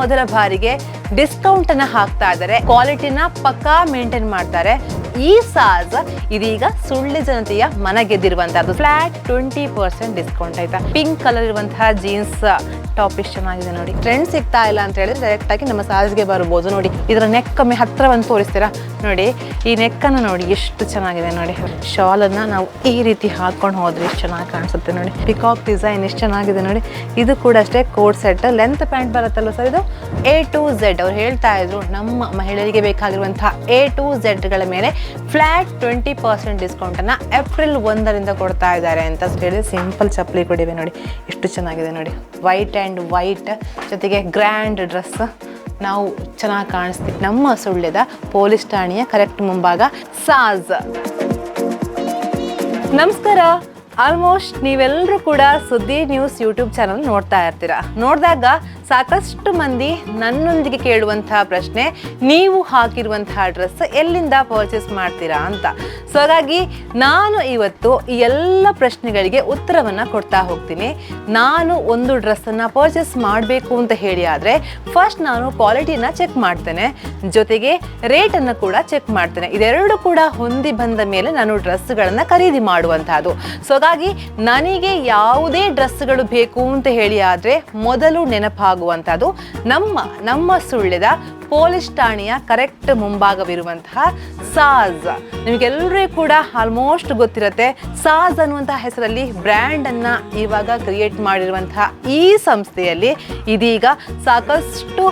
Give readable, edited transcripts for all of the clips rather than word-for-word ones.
ಮೊದಲ ಬಾರಿಗೆ ಡಿಸ್ಕೌಂಟ್ ಅನ್ನ ಹಾಕ್ತಾ ಇದ್ದಾರೆ. ಕ್ವಾಲಿಟಿನ ಪಕ್ಕಾ ಮೇಂಟೈನ್ ಮಾಡ್ತಾರೆ. ಈ ಸಾಜ್ ಇದೀಗ ಸುಳ್ಳಿ ಜನತೆಯ ಮನ ಗೆದ್ದಿರುವಂತಹದ್ದು. ಫ್ಲಾಟ್ 20% ಡಿಸ್ಕೌಂಟ್ ಆಯ್ತಾ. ಪಿಂಕ್ ಕಲರ್ ಇರುವಂತಹ ಜೀನ್ಸ್ ಟಾಪ್ ಎಷ್ಟು ಚೆನ್ನಾಗಿದೆ ನೋಡಿ. ಟ್ರೆಂಡ್ ಸಿಗ್ತಾ ಇಲ್ಲ ಅಂತ ಹೇಳಿದ್ರೆ ಡೈರೆಕ್ಟ್ ಆಗಿ ನಮ್ಮ ಸಾಜ್ಗೆ ಬರ್ಬೋದು. ನೋಡಿ ಇದರ ನೆಕ್ ಕಮ್ಮಿ ಹತ್ರ ಒಂದು ತೋರಿಸ್ತೀರಾ ನೋಡಿ. ಈ ನೆಕ್ ಅನ್ನು ನೋಡಿ ಎಷ್ಟು ಚೆನ್ನಾಗಿದೆ ನೋಡಿ. ಶಾಲ್ ಅನ್ನ ನಾವು ಈ ರೀತಿ ಹಾಕೊಂಡು ಹೋದ್ರೆ ಎಷ್ಟು ಚೆನ್ನಾಗಿ ಕಾಣಿಸುತ್ತೆ ನೋಡಿ. ಪಿಕಾಕ್ ಡಿಸೈನ್ ಎಷ್ಟು ಚೆನ್ನಾಗಿದೆ ನೋಡಿ. ಇದು ಕೂಡ ಅಷ್ಟೇ ಕೋಟ್ ಸೆಟ್ ಲೆಂತ್ ಪ್ಯಾಂಟ್ ಬರುತ್ತಲ್ಲ ಸರ್. ಇದು A to Z ಅವ್ರು ಹೇಳ್ತಾ ಇದ್ರು ನಮ್ಮ ಮಹಿಳೆಯರಿಗೆ ಬೇಕಾಗಿರುವಂತಹ A to Z ಗಳ ಮೇಲೆ ಫ್ಲಾಟ್ 20% ಡಿಸ್ಕೌಂಟ್ ಅನ್ನ ಏಪ್ರಿಲ್ 1ರಿಂದ ಕೊಡ್ತಾ ಇದ್ದಾರೆ ಅಂತ ಹೇಳಿ ಸಿಂಪಲ್ ಚಪ್ಪಲಿ ಕೊಡಿವೆ ನೋಡಿ ಎಷ್ಟು ಚೆನ್ನಾಗಿದೆ ನೋಡಿ. ವೈಟ್ ಆ್ಯಂಡ್ ವೈಟ್ ಜೊತೆಗೆ ಗ್ರ್ಯಾಂಡ್ ಡ್ರೆಸ್ ನಾವು ಚೆನ್ನಾಗಿ ಕಾಣಿಸ್ತೀವಿ. ನಮ್ಮ ಸುಳ್ಳ್ಯದ ಪೊಲೀಸ್ ಠಾಣೆಯ ಕರೆಕ್ಟ್ ಮುಂಭಾಗ ಸಾಜ್. ನಮಸ್ಕಾರ. ಆಲ್ಮೋಸ್ಟ್ ನೀವೆಲ್ಲರೂ ಕೂಡ ಸುದ್ದಿ ನ್ಯೂಸ್ ಯೂಟ್ಯೂಬ್ ಚಾನಲ್ ನೋಡ್ತಾ ಇರ್ತೀರಾ. ನೋಡಿದಾಗ ಸಾಕಷ್ಟು ಮಂದಿ ನನ್ನೊಂದಿಗೆ ಕೇಳುವಂತಹ ಪ್ರಶ್ನೆ, ನೀವು ಹಾಕಿರುವಂತಹ ಡ್ರೆಸ್ ಎಲ್ಲಿಂದ ಪರ್ಚೇಸ್ ಮಾಡ್ತೀರಾ ಅಂತ. ಸೊ ಹಾಗಾಗಿ ನಾನು ಇವತ್ತು ಈ ಎಲ್ಲ ಪ್ರಶ್ನೆಗಳಿಗೆ ಉತ್ತರವನ್ನು ಕೊಡ್ತಾ ಹೋಗ್ತೀನಿ. ನಾನು ಒಂದು ಡ್ರೆಸ್ಸನ್ನು ಪರ್ಚೇಸ್ ಮಾಡಬೇಕು ಅಂತ ಹೇಳಿ ಆದರೆ ಫಸ್ಟ್ ನಾನು ಕ್ವಾಲಿಟಿನ ಚೆಕ್ ಮಾಡ್ತೇನೆ, ಜೊತೆಗೆ ರೇಟನ್ನು ಕೂಡ ಚೆಕ್ ಮಾಡ್ತೇನೆ. ಇದೆರಡು ಕೂಡ ಹೊಂದಿ ಬಂದ ಮೇಲೆ ನಾನು ಡ್ರೆಸ್ಗಳನ್ನು ಖರೀದಿ ಮಾಡುವಂತಹದ್ದು. ಸೊ ಹಾಗಾಗಿ ನನಗೆ ಯಾವುದೇ ಡ್ರೆಸ್ಗಳು ಬೇಕು ಅಂತ ಹೇಳಿ ಆದರೆ ಮೊದಲು ನೆನಪಾಗುವಂಥದ್ದು ನಮ್ಮ ಸುಳ್ಳ್ಯದ ಪೊಲೀಸ್ ಠಾಣೆಯ ಕರೆಕ್ಟ್ ಮುಂಭಾಗವಿರುವಂತಹ ಸಾಜ್. ನಿಮಗೆಲ್ಲರಿಗೂ ಕೂಡ ಆಲ್ಮೋಸ್ಟ್ ಗೊತ್ತಿರುತ್ತೆ. ಸಾಜ್ ಅನ್ನುವಂತಹ ಹೆಸರಲ್ಲಿ ಬ್ರ್ಯಾಂಡ್ ಅನ್ನ ಇವಾಗ ಕ್ರಿಯೇಟ್ ಮಾಡಿರುವಂತಹ ಈ ಸಂಸ್ಥೆಯಲ್ಲಿ ಇದೀಗ ಸಾಕಷ್ಟು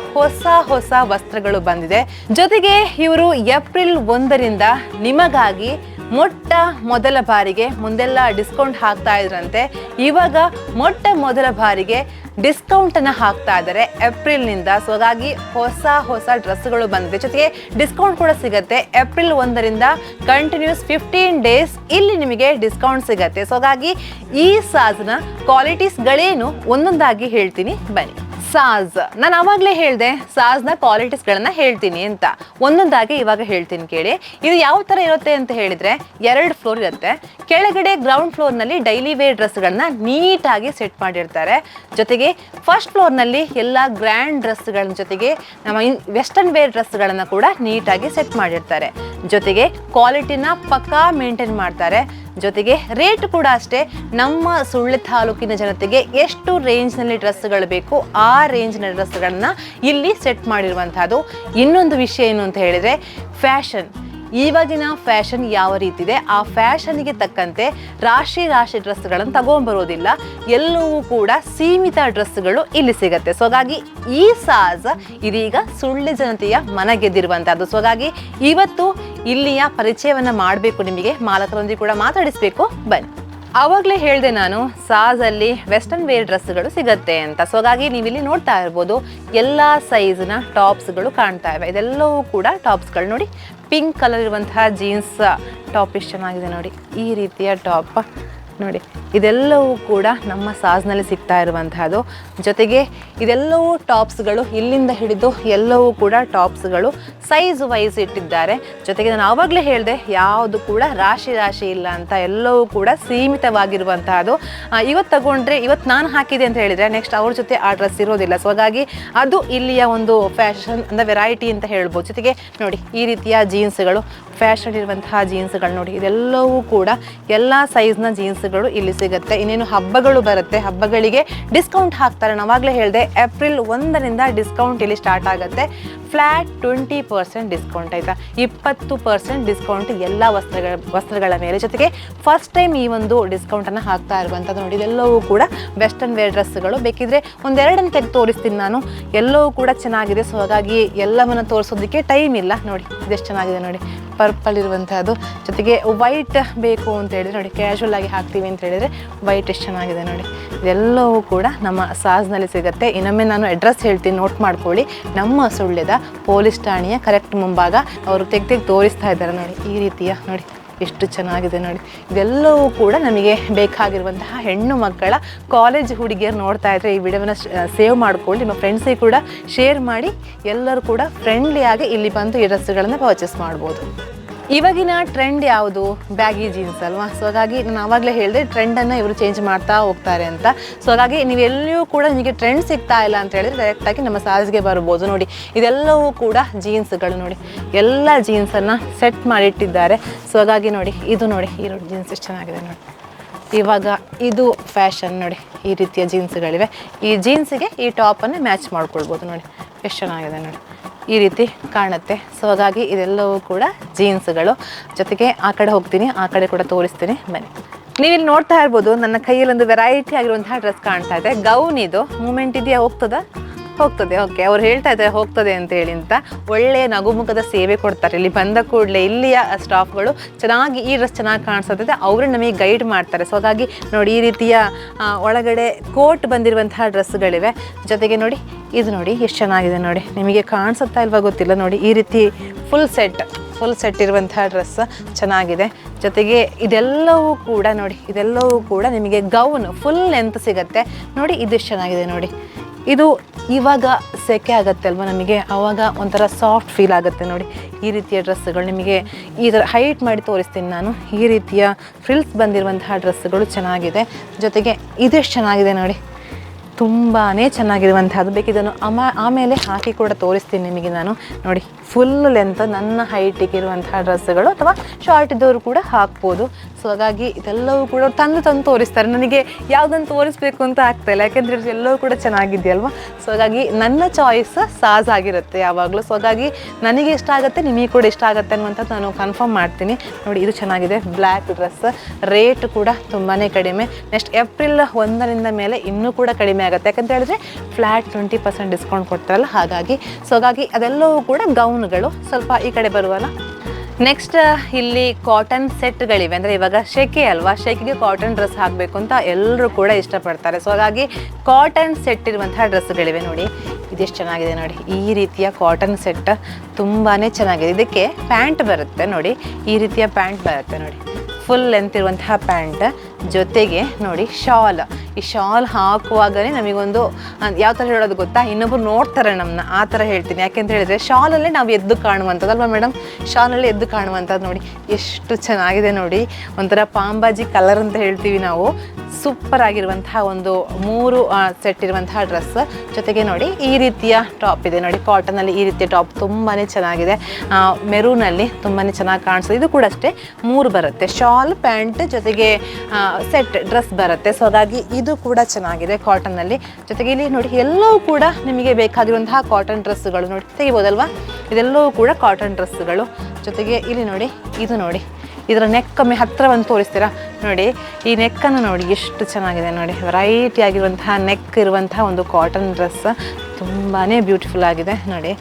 ಹೊಸ ವಸ್ತ್ರಗಳು ಬಂದಿದೆ. ಜೊತೆಗೆ ಇವರು ಏಪ್ರಿಲ್ 1ರಿಂದ ನಿಮಗಾಗಿ ಮೊಟ್ಟ ಮೊದಲ ಬಾರಿಗೆ ಮುಂದೆಲ್ಲ ಡಿಸ್ಕೌಂಟ್ ಹಾಕ್ತಾ ಇದ್ರಂತೆ. ಇವಾಗ ಮೊದಲ ಬಾರಿಗೆ ಡಿಸ್ಕೌಂಟ್ ಅನ್ನ ಹಾಕ್ತಾ ಇದ್ದಾರೆ ಏಪ್ರಿಲ್ನಿಂದ. ಸೊ ಹಾಗಾಗಿ ಹೊಸ ಡ್ರೆಸ್ಗಳು ಬಂದಿದೆ. ಜೊತೆಗೆ ಡಿಸ್ಕೌಂಟ್ ಕೂಡ ಸಿಗುತ್ತೆ. ಏಪ್ರಿಲ್ 1ರಿಂದ ಕಂಟಿನ್ಯೂಸ್ 15 ಡೇಸ್ ಇಲ್ಲಿ ನಿಮಗೆ ಡಿಸ್ಕೌಂಟ್ ಸಿಗತ್ತೆ. ಸೊ ಹಾಗಾಗಿ ಈ ಸಾಜ್ನ ಕ್ವಾಲಿಟೀಸ್ಗಳೇನು ಒಂದೊಂದಾಗಿ ಹೇಳ್ತೀನಿ ಬನ್ನಿ. ಸಾಜ್ ನಾನು ಆವಾಗಲೇ ಹೇಳಿದೆ, ಸಾಜ್ನ ಕ್ವಾಲಿಟೀಸ್ಗಳನ್ನ ಹೇಳ್ತೀನಿ ಅಂತ. ಒಂದೊಂದಾಗಿ ಇವಾಗ ಹೇಳ್ತೀನಿ ಕೇಳಿ. ಇದು ಯಾವ ಥರ ಇರುತ್ತೆ ಅಂತ ಹೇಳಿದ್ರೆ 2 ಫ್ಲೋರ್ ಇರುತ್ತೆ. ಕೆಳಗಡೆ ಗ್ರೌಂಡ್ ಫ್ಲೋರ್ನಲ್ಲಿ ಡೈಲಿ ವೇರ್ ಡ್ರೆಸ್ಗಳನ್ನ ನೀಟಾಗಿ ಸೆಟ್ ಮಾಡಿರ್ತಾರೆ. ಜೊತೆಗೆ ಫಸ್ಟ್ ಫ್ಲೋರ್ನಲ್ಲಿ ಎಲ್ಲ ಗ್ರ್ಯಾಂಡ್ ಡ್ರೆಸ್ಗಳ ಜೊತೆಗೆ ನಮ್ಮ ವೆಸ್ಟರ್ನ್ ವೇರ್ ಡ್ರೆಸ್ಗಳನ್ನು ಕೂಡ ನೀಟಾಗಿ ಸೆಟ್ ಮಾಡಿರ್ತಾರೆ. ಜೊತೆಗೆ ಕ್ವಾಲಿಟಿನ ಪಕ್ಕಾ ಮೇಂಟೈನ್ ಮಾಡ್ತಾರೆ. ಜೊತೆಗೆ ರೇಟ್ ಕೂಡ ಅಷ್ಟೇ ನಮ್ಮ ಸುಳ್ಳ್ಯ ತಾಲೂಕಿನ ಜನತೆಗೆ ಎಷ್ಟು ರೇಂಜ್ನಲ್ಲಿ ಡ್ರೆಸ್ಗಳು ಬೇಕು ಆ ರೇಂಜ್ನ ಡ್ರೆಸ್ಗಳನ್ನ ಇಲ್ಲಿ ಸೆಟ್ ಮಾಡಿರುವಂತಹದ್ದು. ಇನ್ನೊಂದು ವಿಷಯ ಏನು ಅಂತ ಹೇಳಿದ್ರೆ ಫ್ಯಾಷನ್. ಇವಾಗಿನ ಫ್ಯಾಷನ್ ಯಾವ ರೀತಿ ಇದೆ ಆ ಫ್ಯಾಷನ್ಗೆ ತಕ್ಕಂತೆ ರಾಶಿ ಡ್ರೆಸ್ಗಳನ್ನು ತಗೊಂಡ್ಬರೋದಿಲ್ಲ. ಎಲ್ಲವೂ ಕೂಡ ಸೀಮಿತ ಡ್ರೆಸ್ಗಳು ಇಲ್ಲಿ ಸಿಗತ್ತೆ. ಸೊ ಹಾಗಾಗಿ ಈ ಸಾಜ್ ಇದೀಗ ಸುಳ್ಳ್ಯ ಜನತೆಯ ಮನ ಗೆದ್ದಿರುವಂತಹದ್ದು. ಸೊ ಹಾಗಾಗಿ ಇವತ್ತು ಇಲ್ಲಿಯ ಪರಿಚಯವನ್ನ ಮಾಡಬೇಕು, ನಿಮಗೆ ಮಾಲಕರೊಂದಿಗೆ ಕೂಡ ಮಾತಾಡಿಸ್ಬೇಕು. ಬನ್ನಿ. ಆವಾಗಲೇ ಹೇಳಿದೆ ನಾನು ಸಾಜಲ್ಲಿ ವೆಸ್ಟರ್ನ್ ವೇರ್ ಡ್ರೆಸ್ಗಳು ಸಿಗತ್ತೆ ಅಂತ. ಸೊ ಹಾಗಾಗಿ ನೀವಿಲ್ಲಿ ನೋಡ್ತಾ ಇರ್ಬೋದು ಎಲ್ಲ ಸೈಜ್ನ ಟಾಪ್ಸ್ಗಳು ಕಾಣ್ತಾ ಇವೆ. ಇದೆಲ್ಲವೂ ಕೂಡ ಟಾಪ್ಸ್ಗಳು ನೋಡಿ. ಪಿಂಕ್ ಕಲರ್ ಇರುವಂತಹ ಜೀನ್ಸ್ ಟಾಪ್ ಎಷ್ಟು ಚೆನ್ನಾಗಿದೆ ನೋಡಿ. ಈ ರೀತಿಯ ಟಾಪ್ ನೋಡಿ. ಇದೆಲ್ಲವೂ ಕೂಡ ನಮ್ಮ ಸಾಜ್ನಲ್ಲಿ ಸಿಗ್ತಾ ಇರುವಂತಹದ್ದು. ಜೊತೆಗೆ ಇದೆಲ್ಲವೂ ಟಾಪ್ಸ್ಗಳು ಇಲ್ಲಿಂದ ಹಿಡಿದು ಎಲ್ಲವೂ ಕೂಡ ಟಾಪ್ಸ್ಗಳು ಸೈಜ್ ವೈಸ್ ಇಟ್ಟಿದ್ದಾರೆ. ಜೊತೆಗೆ ನಾನು ಆವಾಗಲೇ ಹೇಳಿದೆ ಯಾವುದು ಕೂಡ ರಾಶಿ ಇಲ್ಲ ಅಂತ. ಎಲ್ಲವೂ ಕೂಡ ಸೀಮಿತವಾಗಿರುವಂತಹದ್ದು. ಇವತ್ತು ತಗೊಂಡ್ರೆ ಇವತ್ತು ನಾನು ಹಾಕಿದೆ ಅಂತ ಹೇಳಿದರೆ ನೆಕ್ಸ್ಟ್ ಅವ್ರ ಜೊತೆ ಆ ಡ್ರೆಸ್ ಇರೋದಿಲ್ಲ. ಸೊ ಹಾಗಾಗಿ ಅದು ಇಲ್ಲಿಯ ಒಂದು ಫ್ಯಾಷನ್ ಅಂದರೆ ವೆರೈಟಿ ಅಂತ ಹೇಳ್ಬೋದು. ಜೊತೆಗೆ ನೋಡಿ ಈ ರೀತಿಯ ಜೀನ್ಸ್ಗಳು, ಫ್ಯಾಷನ್ ಇರುವಂತಹ ಜೀನ್ಸ್ಗಳು ನೋಡಿ. ಇದೆಲ್ಲವೂ ಕೂಡ ಎಲ್ಲ ಸೈಜ್ನ ಜೀನ್ಸ್ಗಳು ಇಲ್ಲಿ ಸಿಗುತ್ತೆ. ಇನ್ನೇನು ಹಬ್ಬಗಳು ಬರುತ್ತೆ, ಹಬ್ಬಗಳಿಗೆ ಡಿಸ್ಕೌಂಟ್ ಹಾಕ್ತಾರೆ. ನಾವಾಗಲೇ ಹೇಳಿದೆ ಏಪ್ರಿಲ್ 1ರಿಂದ ಡಿಸ್ಕೌಂಟ್ ಇಲ್ಲಿ ಸ್ಟಾರ್ಟ್ ಆಗುತ್ತೆ. ಫ್ಲಾಟ್ 20% ಡಿಸ್ಕೌಂಟ್ ಆಯ್ತಾ. 20% ಡಿಸ್ಕೌಂಟ್ ಎಲ್ಲ ವಸ್ತ್ರಗಳ ಮೇಲೆ. ಜೊತೆಗೆ ಫಸ್ಟ್ ಟೈಮ್ ಈ ಒಂದು ಡಿಸ್ಕೌಂಟನ್ನು ಹಾಕ್ತಾ ಇರುವಂಥದ್ದು ನೋಡಿ. ಇದೆಲ್ಲವೂ ಕೂಡ ವೆಸ್ಟರ್ನ್ ವೇರ್ ಡ್ರೆಸ್ಗಳು. ಬೇಕಿದ್ರೆ ಒಂದೆರಡನ್ನು ತೆಗೆದು ತೋರಿಸ್ತೀನಿ ನಾನು. ಎಲ್ಲವೂ ಕೂಡ ಚೆನ್ನಾಗಿದೆ. ಸೊ ಹಾಗಾಗಿ ಎಲ್ಲವನ್ನು ತೋರಿಸೋದಕ್ಕೆ ಟೈಮ್ ಇಲ್ಲ. ನೋಡಿ ಇದೆಷ್ಟು ಚೆನ್ನಾಗಿದೆ ನೋಡಿ. ಪರ್ಪಲ್ ಇರುವಂತಹದ್ದು. ಜೊತೆಗೆ ವೈಟ್ ಬೇಕು ಅಂತ ಹೇಳಿದ್ರೆ ನೋಡಿ, ಕ್ಯಾಶುವಲ್ ಆಗಿ ಹಾಕ್ತೀವಿ ಅಂತ ಹೇಳಿದ್ರೆ ವೈಟ್ ಎಷ್ಟು ಚೆನ್ನಾಗಿದೆ ನೋಡಿ. ಇದೆಲ್ಲವೂ ಕೂಡ ನಮ್ಮ ಸಾಜ್ನಲ್ಲಿ ಸಿಗುತ್ತೆ. ಇನ್ನೊಮ್ಮೆ ನಾನು ಅಡ್ರೆಸ್ ಹೇಳ್ತೀನಿ, ನೋಟ್ ಮಾಡ್ಕೊಳ್ಳಿ. ನಮ್ಮ ಸುಳ್ಳ್ಯದ ಪೊಲೀಸ್ ಠಾಣೆಯ ಕರೆಕ್ಟ್ ಮುಂಭಾಗ ಅವರು ತೆಗೆದು ತೋರಿಸ್ತಾ ಇದ್ದಾರೆ ನೋಡಿ. ಈ ರೀತಿಯ ನೋಡಿ ಎಷ್ಟು ಚೆನ್ನಾಗಿದೆ ನೋಡಿ. ಇದೆಲ್ಲವೂ ಕೂಡ ನಮಗೆ ಬೇಕಾಗಿರುವಂತಹ ಹೆಣ್ಣು ಮಕ್ಕಳ ಕಾಲೇಜ್ ಹುಡುಗಿಯರು ನೋಡ್ತಾ ಇದ್ರೆ ಈ ವಿಡಿಯೋವನ್ನು ಸೇವ್ ಮಾಡ್ಕೊಳ್ಳಿ. ನಿಮ್ಮ ಫ್ರೆಂಡ್ಸಿಗೆ ಕೂಡ ಶೇರ್ ಮಾಡಿ. ಎಲ್ಲರೂ ಕೂಡ ಫ್ರೆಂಡ್ಲಿಯಾಗಿ ಇಲ್ಲಿ ಬಂದು ಈ ಡ್ರೆಸ್ಗಳನ್ನು ಪರ್ಚೇಸ್ ಮಾಡ್ಬೋದು. ಇವಾಗಿನ ಟ್ರೆಂಡ್ ಯಾವುದು? ಬ್ಯಾಗಿ ಜೀನ್ಸ್ ಅಲ್ವಾ. ಸೊ ಹಾಗಾಗಿ ನಾನು ಆವಾಗಲೇ ಹೇಳಿದೆ ಟ್ರೆಂಡನ್ನು ಇವರು ಚೇಂಜ್ ಮಾಡ್ತಾ ಹೋಗ್ತಾರೆ ಅಂತ. ಸೊ ಹಾಗಾಗಿ ನೀವೆಲ್ಲಿಯೂ ಕೂಡ ನಿಮಗೆ ಟ್ರೆಂಡ್ ಸಿಗ್ತಾ ಇಲ್ಲ ಅಂತ ಹೇಳಿದ್ರೆ ಡೈರೆಕ್ಟಾಗಿ ನಮ್ಮ ಸಾಜ್ಗೆ ಬರ್ಬೋದು. ನೋಡಿ ಇದೆಲ್ಲವೂ ಕೂಡ ಜೀನ್ಸ್ಗಳು, ನೋಡಿ ಎಲ್ಲ ಜೀನ್ಸನ್ನು ಸೆಟ್ ಮಾಡಿಟ್ಟಿದ್ದಾರೆ. ಸೊ ಹಾಗಾಗಿ ನೋಡಿ ಇದು ನೋಡಿ ಈ ಜೀನ್ಸ್ ಎಷ್ಟು ಚೆನ್ನಾಗಿದೆ ನೋಡಿ. ಇವಾಗ ಇದು ಫ್ಯಾಷನ್ ನೋಡಿ, ಈ ರೀತಿಯ ಜೀನ್ಸ್ಗಳಿವೆ. ಈ ಜೀನ್ಸಿಗೆ ಈ ಟಾಪನ್ನು ಮ್ಯಾಚ್ ಮಾಡ್ಕೊಳ್ಬೋದು ನೋಡಿ, ಎಷ್ಟು ಚೆನ್ನಾಗಿದೆ ನೋಡಿ, ಈ ರೀತಿ ಕಾಣುತ್ತೆ. ಸೊ ಹಾಗಾಗಿ ಇದೆಲ್ಲವೂ ಕೂಡ ಜೀನ್ಸ್ಗಳು. ಜೊತೆಗೆ ಆ ಕಡೆ ಹೋಗ್ತೀನಿ, ಆ ಕಡೆ ಕೂಡ ತೋರಿಸ್ತೀನಿ ಬನ್ನಿ. ನೀವಿಲ್ಲಿ ನೋಡ್ತಾ ಇರ್ಬೋದು ನನ್ನ ಕೈಯಲ್ಲಿ ಒಂದು ವೆರೈಟಿ ಆಗಿರುವಂತಹ ಡ್ರೆಸ್ ಕಾಣ್ತಾ ಇದೆ. ಗೌನ್ ಇದು ಮೂಮೆಂಟ್ ಇದೆಯಾ? ಹೋಗ್ತದೆ. ಓಕೆ, ಅವ್ರು ಹೇಳ್ತಾ ಇದ್ದಾರೆ ಹೋಗ್ತದೆ ಅಂತ ಹೇಳಿ ಅಂತ. ಒಳ್ಳೆಯ ನಗುಮುಖದ ಸೇವೆ ಕೊಡ್ತಾರೆ. ಇಲ್ಲಿ ಬಂದ ಕೂಡಲೇ ಇಲ್ಲಿಯ ಸ್ಟಾಫ್ಗಳು ಚೆನ್ನಾಗಿ ಈ ಡ್ರೆಸ್ ಚೆನ್ನಾಗಿ ಕಾಣಿಸುತ್ತದೆ, ಅವರೇ ನಮಗೆ ಗೈಡ್ ಮಾಡ್ತಾರೆ. ಸೊ ಹಾಗಾಗಿ ನೋಡಿ ಈ ರೀತಿಯ ಒಳಗಡೆ ಕೋಟ್ ಬಂದಿರುವಂತಹ ಡ್ರೆಸ್ಗಳಿವೆ. ಜೊತೆಗೆ ನೋಡಿ ಇದು ನೋಡಿ ಎಷ್ಟು ಚೆನ್ನಾಗಿದೆ ನೋಡಿ, ನಿಮಗೆ ಕಾಣಿಸುತ್ತಾ ಇಲ್ವಾ ಗೊತ್ತಿಲ್ಲ. ನೋಡಿ ಈ ರೀತಿ ಫುಲ್ ಸೆಟ್ ಇರುವಂತಹ ಡ್ರೆಸ್ ಚೆನ್ನಾಗಿದೆ. ಜೊತೆಗೆ ಇದೆಲ್ಲವೂ ಕೂಡ ನೋಡಿ, ಇದೆಲ್ಲವೂ ಕೂಡ ನಿಮಗೆ ಗೌನ್ ಫುಲ್ ಲೆಂತ್ ಸಿಗುತ್ತೆ ನೋಡಿ. ಇದೆಷ್ಟು ಚೆನ್ನಾಗಿದೆ ನೋಡಿ. ಇದು ಇವಾಗ ಸೆಕೆ ಆಗುತ್ತೆ ಅಲ್ವಾ ನಮಗೆ, ಆವಾಗ ಒಂಥರ ಸಾಫ್ಟ್ ಫೀಲ್ ಆಗುತ್ತೆ ನೋಡಿ. ಈ ರೀತಿಯ ಡ್ರೆಸ್ಸುಗಳು ನಿಮಗೆ ಈ ಥರ ಹೈಟ್ ಮಾಡಿ ತೋರಿಸ್ತೀನಿ ನಾನು. ಈ ರೀತಿಯ ಫ್ರಿಲ್ಸ್ ಬಂದಿರುವಂತಹ ಡ್ರೆಸ್ಸುಗಳು ಚೆನ್ನಾಗಿದೆ. ಜೊತೆಗೆ ಇದೆಷ್ಟು ಚೆನ್ನಾಗಿದೆ ನೋಡಿ, ತುಂಬಾ ಚೆನ್ನಾಗಿರುವಂಥದ್ದು. ಬೇಕಿದನ್ನು ಆಮೇಲೆ ಹಾಕಿ ಕೂಡ ತೋರಿಸ್ತೀನಿ ನಿಮಗೆ ನಾನು. ನೋಡಿ ಫುಲ್ ಲೆಂತ್ ನನ್ನ ಹೈಟಿಗೆ ಇರುವಂತಹ ಡ್ರೆಸ್ಸುಗಳು, ಅಥವಾ ಶಾರ್ಟ್ ಇದ್ದವರು ಕೂಡ ಹಾಕ್ಬೋದು. ಸೊ ಹಾಗಾಗಿ ಇದೆಲ್ಲವೂ ಕೂಡ ತಂದು ತೋರಿಸ್ತಾರೆ. ನನಗೆ ಯಾವುದನ್ನು ತೋರಿಸ್ಬೇಕು ಅಂತ ಆಗ್ತಾಯಿಲ್ಲ, ಯಾಕೆಂದರೆ ಎಲ್ಲವೂ ಕೂಡ ಚೆನ್ನಾಗಿದೆಯಲ್ವ. ಸೊ ಹಾಗಾಗಿ ನನ್ನ ಚಾಯ್ಸ್ ಸಾಜ್ ಆಗಿರುತ್ತೆ ಯಾವಾಗಲೂ. ಸೊ ಹಾಗಾಗಿ ನನಗೆ ಇಷ್ಟ ಆಗುತ್ತೆ, ನಿಮಗೆ ಕೂಡ ಇಷ್ಟ ಆಗುತ್ತೆ ಅನ್ನುವಂಥದ್ದು ನಾನು ಕನ್ಫರ್ಮ್ ಮಾಡ್ತೀನಿ. ನೋಡಿ ಇದು ಚೆನ್ನಾಗಿದೆ, ಬ್ಲ್ಯಾಕ್ ಡ್ರೆಸ್. ರೇಟ್ ಕೂಡ ತುಂಬಾ ಕಡಿಮೆ. ನೆಕ್ಸ್ಟ್ ಏಪ್ರಿಲ್ 1ರಿಂದ ಮೇಲೆ ಇನ್ನೂ ಕೂಡ ಕಡಿಮೆ ಆಗುತ್ತೆ, ಯಾಕಂತ ಹೇಳಿದ್ರೆ ಫ್ಲ್ಯಾಟ್ 20% ಡಿಸ್ಕೌಂಟ್ ಕೊಡ್ತಾರಲ್ಲ ಹಾಗಾಗಿ. ಸೊ ಹಾಗಾಗಿ ಅದೆಲ್ಲವೂ ಕೂಡ ಗೌನ್ಗಳು. ಸ್ವಲ್ಪ ಈ ಕಡೆ ಬರುವಲ್ಲ. ನೆಕ್ಸ್ಟ್ ಇಲ್ಲಿ ಕಾಟನ್ ಸೆಟ್ಗಳಿವೆ. ಅಂದರೆ ಇವಾಗ ಶೆಕೆ ಅಲ್ವಾ, ಶೆಕೆಗೆ ಕಾಟನ್ ಡ್ರೆಸ್ ಹಾಕಬೇಕು ಅಂತ ಎಲ್ಲರೂ ಕೂಡ ಇಷ್ಟಪಡ್ತಾರೆ. ಸೊ ಹಾಗಾಗಿ ಕಾಟನ್ ಸೆಟ್ ಇರುವಂತಹ ಡ್ರೆಸ್ಗಳಿವೆ ನೋಡಿ. ಇದೆಷ್ಟು ಚೆನ್ನಾಗಿದೆ ನೋಡಿ, ಈ ರೀತಿಯ ಕಾಟನ್ ಸೆಟ್ ತುಂಬಾ ಚೆನ್ನಾಗಿದೆ. ಇದಕ್ಕೆ ಪ್ಯಾಂಟ್ ಬರುತ್ತೆ ನೋಡಿ, ಈ ರೀತಿಯ ಪ್ಯಾಂಟ್ ಬರುತ್ತೆ ನೋಡಿ, ಫುಲ್ ಲೆಂತ್ ಇರುವಂತಹ ಪ್ಯಾಂಟ್. ಜೊತೆಗೆ ನೋಡಿ ಶಾಲ್. ಈ ಶಾಲ್ ಹಾಕುವಾಗಲೇ ನಮಗೊಂದು ಯಾವ ಥರ ಹೇಳೋದು ಗೊತ್ತಾ, ಇನ್ನೊಬ್ರು ನೋಡ್ತಾರೆ ನಮ್ಮನ್ನ, ಆ ಥರ ಹೇಳ್ತೀನಿ. ಯಾಕೆಂತ ಹೇಳಿದ್ರೆ ಶಾಲಲ್ಲೇ ನಾವು ಎದ್ದು ಕಾಣುವಂಥದ್ದು ಅಲ್ವಾ ಮೇಡಮ್, ಶಾಲಲ್ಲಿ ಎದ್ದು ಕಾಣುವಂಥದ್ದು ನೋಡಿ ಎಷ್ಟು ಚೆನ್ನಾಗಿದೆ ನೋಡಿ. ಒಂಥರ ಪಾಂಬಾಜಿ ಕಲರ್ ಅಂತ ಹೇಳ್ತೀವಿ ನಾವು. ಸೂಪರ್ ಆಗಿರುವಂತಹ ಒಂದು 3 ಸೆಟ್ ಇರುವಂತಹ ಡ್ರೆಸ್. ಜೊತೆಗೆ ನೋಡಿ ಈ ರೀತಿಯ ಟಾಪ್ ಇದೆ ನೋಡಿ, ಕಾಟನಲ್ಲಿ ಈ ರೀತಿಯ ಟಾಪ್ ತುಂಬಾ ಚೆನ್ನಾಗಿದೆ. ಮೆರೂನಲ್ಲಿ ತುಂಬಾ ಚೆನ್ನಾಗಿ ಕಾಣಿಸ್ತದೆ. ಇದು ಕೂಡ ಅಷ್ಟೇ 3 ಬರುತ್ತೆ, ಶಾಲ್, ಪ್ಯಾಂಟ್, ಜೊತೆಗೆ ಸೆಟ್ ಡ್ರೆಸ್ ಬರುತ್ತೆ. ಸೊ ಹಾಗಾಗಿ ಇದು ಕೂಡ ಚೆನ್ನಾಗಿದೆ ಕಾಟನ್ನಲ್ಲಿ. ಜೊತೆಗೆ ಇಲ್ಲಿ ನೋಡಿ ಎಲ್ಲವೂ ಕೂಡ ನಿಮಗೆ ಬೇಕಾಗಿರುವಂತಹ ಕಾಟನ್ ಡ್ರೆಸ್ಸುಗಳು ನೋಡಿ, ತೆಗಿಬೋದಲ್ವಾ. ಇದೆಲ್ಲವೂ ಕೂಡ ಕಾಟನ್ ಡ್ರೆಸ್ಸುಗಳು. ಜೊತೆಗೆ ಇಲ್ಲಿ ನೋಡಿ ಇದು ನೋಡಿ, ಇದರ ನೆಕ್ ಒಮ್ಮೆ ಹತ್ತಿರ ಬಂದು ತೋರಿಸ್ತೀರಾ ನೋಡಿ. ಈ ನೆಕ್ಕನ್ನು ನೋಡಿ ಎಷ್ಟು ಚೆನ್ನಾಗಿದೆ ನೋಡಿ, ವೆರೈಟಿ ಆಗಿರುವಂತಹ ನೆಕ್ ಇರುವಂತಹ ಒಂದು ಕಾಟನ್ ಡ್ರೆಸ್ ತುಂಬಾ ಬ್ಯೂಟಿಫುಲ್ ಆಗಿದೆ ನೋಡಿ.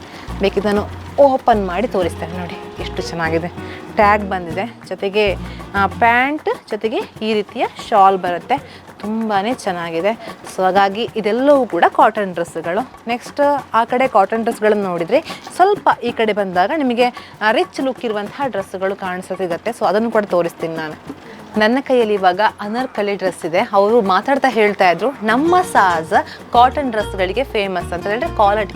ಬೇಕಿದ್ದನ್ನು ಓಪನ್ ಮಾಡಿ ತೋರಿಸ್ತೇನೆ ನೋಡಿ, ಎಷ್ಟು ಚೆನ್ನಾಗಿದೆ. ಟ್ಯಾಗ್ ಬಂದಿದೆ, ಜೊತೆಗೆ ಪ್ಯಾಂಟ್, ಜೊತೆಗೆ ಈ ರೀತಿಯ ಶಾಲ್ ಬರುತ್ತೆ, ತುಂಬಾ ಚೆನ್ನಾಗಿದೆ. ಸೊ ಹಾಗಾಗಿ ಇದೆಲ್ಲವೂ ಕೂಡ ಕಾಟನ್ ಡ್ರೆಸ್ಸುಗಳು. ನೆಕ್ಸ್ಟ್ ಆ ಕಡೆ ಕಾಟನ್ ಡ್ರೆಸ್ಗಳನ್ನು ನೋಡಿದರೆ ಸ್ವಲ್ಪ ಈ ಕಡೆ ಬಂದಾಗ ನಿಮಗೆ ರಿಚ್ ಲುಕ್ ಇರುವಂತಹ ಡ್ರೆಸ್ಸುಗಳು ಸಿಗುತ್ತೆ. ಸೊ ಅದನ್ನು ಕೂಡ ತೋರಿಸ್ತೀನಿ ನಾನು. ನನ್ನ ಕೈಯಲ್ಲಿ ಇವಾಗ ಅನಾರ್ಕಲಿ ಡ್ರೆಸ್ ಇದೆ. ಅವರು ಮಾತಾಡ್ತಾ ಹೇಳ್ತಾ ಇದ್ರು ನಮ್ಮ ಸಾಜ್ ಕಾಟನ್ ಡ್ರೆಸ್ಗಳಿಗೆ ಫೇಮಸ್ ಅಂತ ಹೇಳಿದ್ರೆ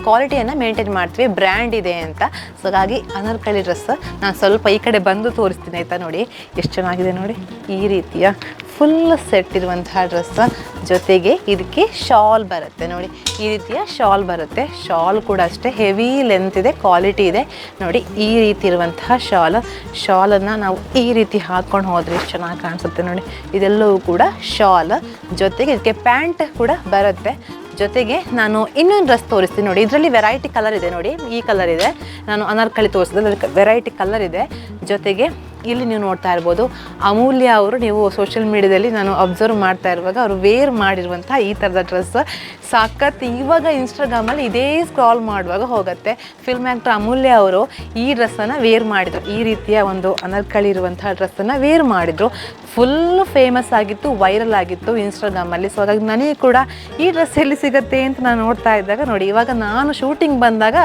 ಕ್ವಾಲಿಟಿಯನ್ನು ಮೇಂಟೈನ್ ಮಾಡ್ತೀವಿ, ಬ್ರ್ಯಾಂಡ್ ಇದೆ ಅಂತ. ಸೊ ಹಾಗಾಗಿ ಅನಾರ್ಕಲಿ ಡ್ರೆಸ್ ನಾನು ಸ್ವಲ್ಪ ಈ ಕಡೆ ಬಂದು ತೋರಿಸ್ತೀನಿ ಆಯಿತಾ. ನೋಡಿ ಎಷ್ಟು ಚೆನ್ನಾಗಿದೆ ನೋಡಿ, ಈ ರೀತಿಯ ಫುಲ್ ಸೆಟ್ ಇರುವಂತಹ ಡ್ರೆಸ್. ಜೊತೆಗೆ ಇದಕ್ಕೆ ಶಾಲ್ ಬರುತ್ತೆ ನೋಡಿ, ಈ ರೀತಿಯ ಶಾಲ್ ಬರುತ್ತೆ. ಶಾಲ್ ಕೂಡ ಅಷ್ಟೇ ಹೆವಿ ಲೆಂತ್ ಇದೆ, ಕ್ವಾಲಿಟಿ ಇದೆ ನೋಡಿ. ಈ ರೀತಿ ಇರುವಂತಹ ಶಾಲನ್ನು ನಾವು ಈ ರೀತಿ ಹಾಕ್ಕೊಂಡು ಹೋದರೆ ಎಷ್ಟು ಚೆನ್ನಾಗಿ ಕಾಣಿಸುತ್ತೆ ನೋಡಿ. ಇದೆಲ್ಲವೂ ಕೂಡ ಶಾಲ್. ಜೊತೆಗೆ ಇದಕ್ಕೆ ಪ್ಯಾಂಟ್ ಕೂಡ ಬರುತ್ತೆ. ಜೊತೆಗೆ ನಾನು ಇನ್ನೊಂದು ಡ್ರೆಸ್ ತೋರಿಸ್ತೀನಿ ನೋಡಿ. ಇದರಲ್ಲಿ ವೆರೈಟಿ ಕಲರ್ ಇದೆ ನೋಡಿ, ಈ ಕಲರ್ ಇದೆ, ನಾನು ಅನಾರ್ಕಲಿ ತೋರಿಸಿದ್ರೆ ಅದಕ್ಕೆ ವೆರೈಟಿ ಕಲರ್ ಇದೆ. ಜೊತೆಗೆ ಇಲ್ಲಿ ನೀವು ನೋಡ್ತಾ ಇರ್ಬೋದು ಅಮೂಲ್ಯ ಅವರು, ನೀವು ಸೋಷಿಯಲ್ ಮೀಡಿಯಾದಲ್ಲಿ ನಾನು ಅಬ್ಸರ್ವ್ ಮಾಡ್ತಾ ಇರುವಾಗ ಅವರು ವೇರ್ ಮಾಡಿರುವಂಥ ಈ ಥರದ ಡ್ರೆಸ್ ಸಾಕತ್. ಇವಾಗ ಇನ್ಸ್ಟಾಗ್ರಾಮಲ್ಲಿ ಇದೇ ಸ್ಕ್ರಾಲ್ ಮಾಡುವಾಗ ಹೋಗುತ್ತೆ, ಫಿಲ್ಮ್ ಆ್ಯಕ್ಟರ್ ಅಮೂಲ್ಯ ಅವರು ಈ ಡ್ರೆಸ್ಸನ್ನು ವೇರ್ ಮಾಡಿದರು. ಈ ರೀತಿಯ ಒಂದು ಅನಾರ್ಕಲಿ ಇರುವಂತಹ ಡ್ರೆಸ್ಸನ್ನು ವೇರ್ ಮಾಡಿದರು. ಫುಲ್ ಫೇಮಸ್ ಆಗಿತ್ತು, ವೈರಲ್ ಆಗಿತ್ತು ಇನ್ಸ್ಟಾಗ್ರಾಮಲ್ಲಿ. ಸೊ ಹಾಗಾಗಿ ನನಗೆ ಕೂಡ ಈ ಡ್ರೆಸ್ ಎಲ್ಲಿ ಸಿಗುತ್ತೆ ಅಂತ ನಾನು ನೋಡ್ತಾ ಇದ್ದಾಗ ನೋಡಿ, ಇವಾಗ ನಾನು ಶೂಟಿಂಗ್ ಬಂದಾಗ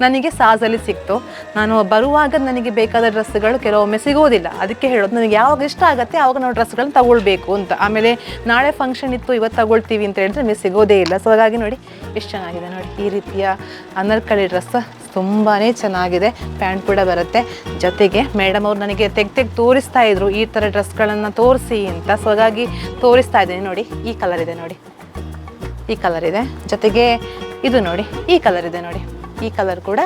ನನಗೆ ಸಾಜಲ್ಲಿ ಸಿಕ್ತು. ನಾನು ಬರುವಾಗ ನನಗೆ ಬೇಕಾದ ಡ್ರೆಸ್ಸುಗಳು ಕೆಲವೊಮ್ಮೆ ಸಿಗೋದಿಲ್ಲ ಸಿಗೋದಿಲ್ಲ. ಅದಕ್ಕೆ ಹೇಳೋದು ನನಗೆ ಯಾವಾಗ ಇಷ್ಟ ಆಗುತ್ತೆ ಆವಾಗ ನಾವು ಡ್ರೆಸ್ಗಳನ್ನ ತಗೊಳ್ಬೇಕು ಅಂತ. ಆಮೇಲೆ ನಾಳೆ ಫಂಕ್ಷನ್ ಇತ್ತು ಇವತ್ತು ತಗೊಳ್ತೀವಿ ಅಂತ ಹೇಳಿದ್ರೆ ನಿಮಗೆ ಸಿಗೋದೇ ಇಲ್ಲ. ಸೊ ಹಾಗಾಗಿ ನೋಡಿ ಎಷ್ಟು ಚೆನ್ನಾಗಿದೆ ನೋಡಿ, ಈ ರೀತಿಯ ಅನರ್ಕಲಿ ಡ್ರೆಸ್ ತುಂಬಾ ಚೆನ್ನಾಗಿದೆ. ಪ್ಯಾಂಟ್ ಕೂಡ ಬರುತ್ತೆ. ಜೊತೆಗೆ ಮೇಡಮ್ ಅವ್ರು ನನಗೆ ತೆಗ್ದು ತೋರಿಸ್ತಾ ಇದ್ರು ಈ ಥರ ಡ್ರೆಸ್ಗಳನ್ನು ತೋರಿಸಿ ಅಂತ. ಸೊ ಹಾಗಾಗಿ ತೋರಿಸ್ತಾ ಇದ್ದೀನಿ ನೋಡಿ. ಈ ಕಲರ್ ಇದೆ ನೋಡಿ, ಈ ಕಲರ್ ಇದೆ. ಜೊತೆಗೆ ಇದು ನೋಡಿ, ಈ ಕಲರ್ ಇದೆ ನೋಡಿ. ಈ ಕಲರ್ ಕೂಡ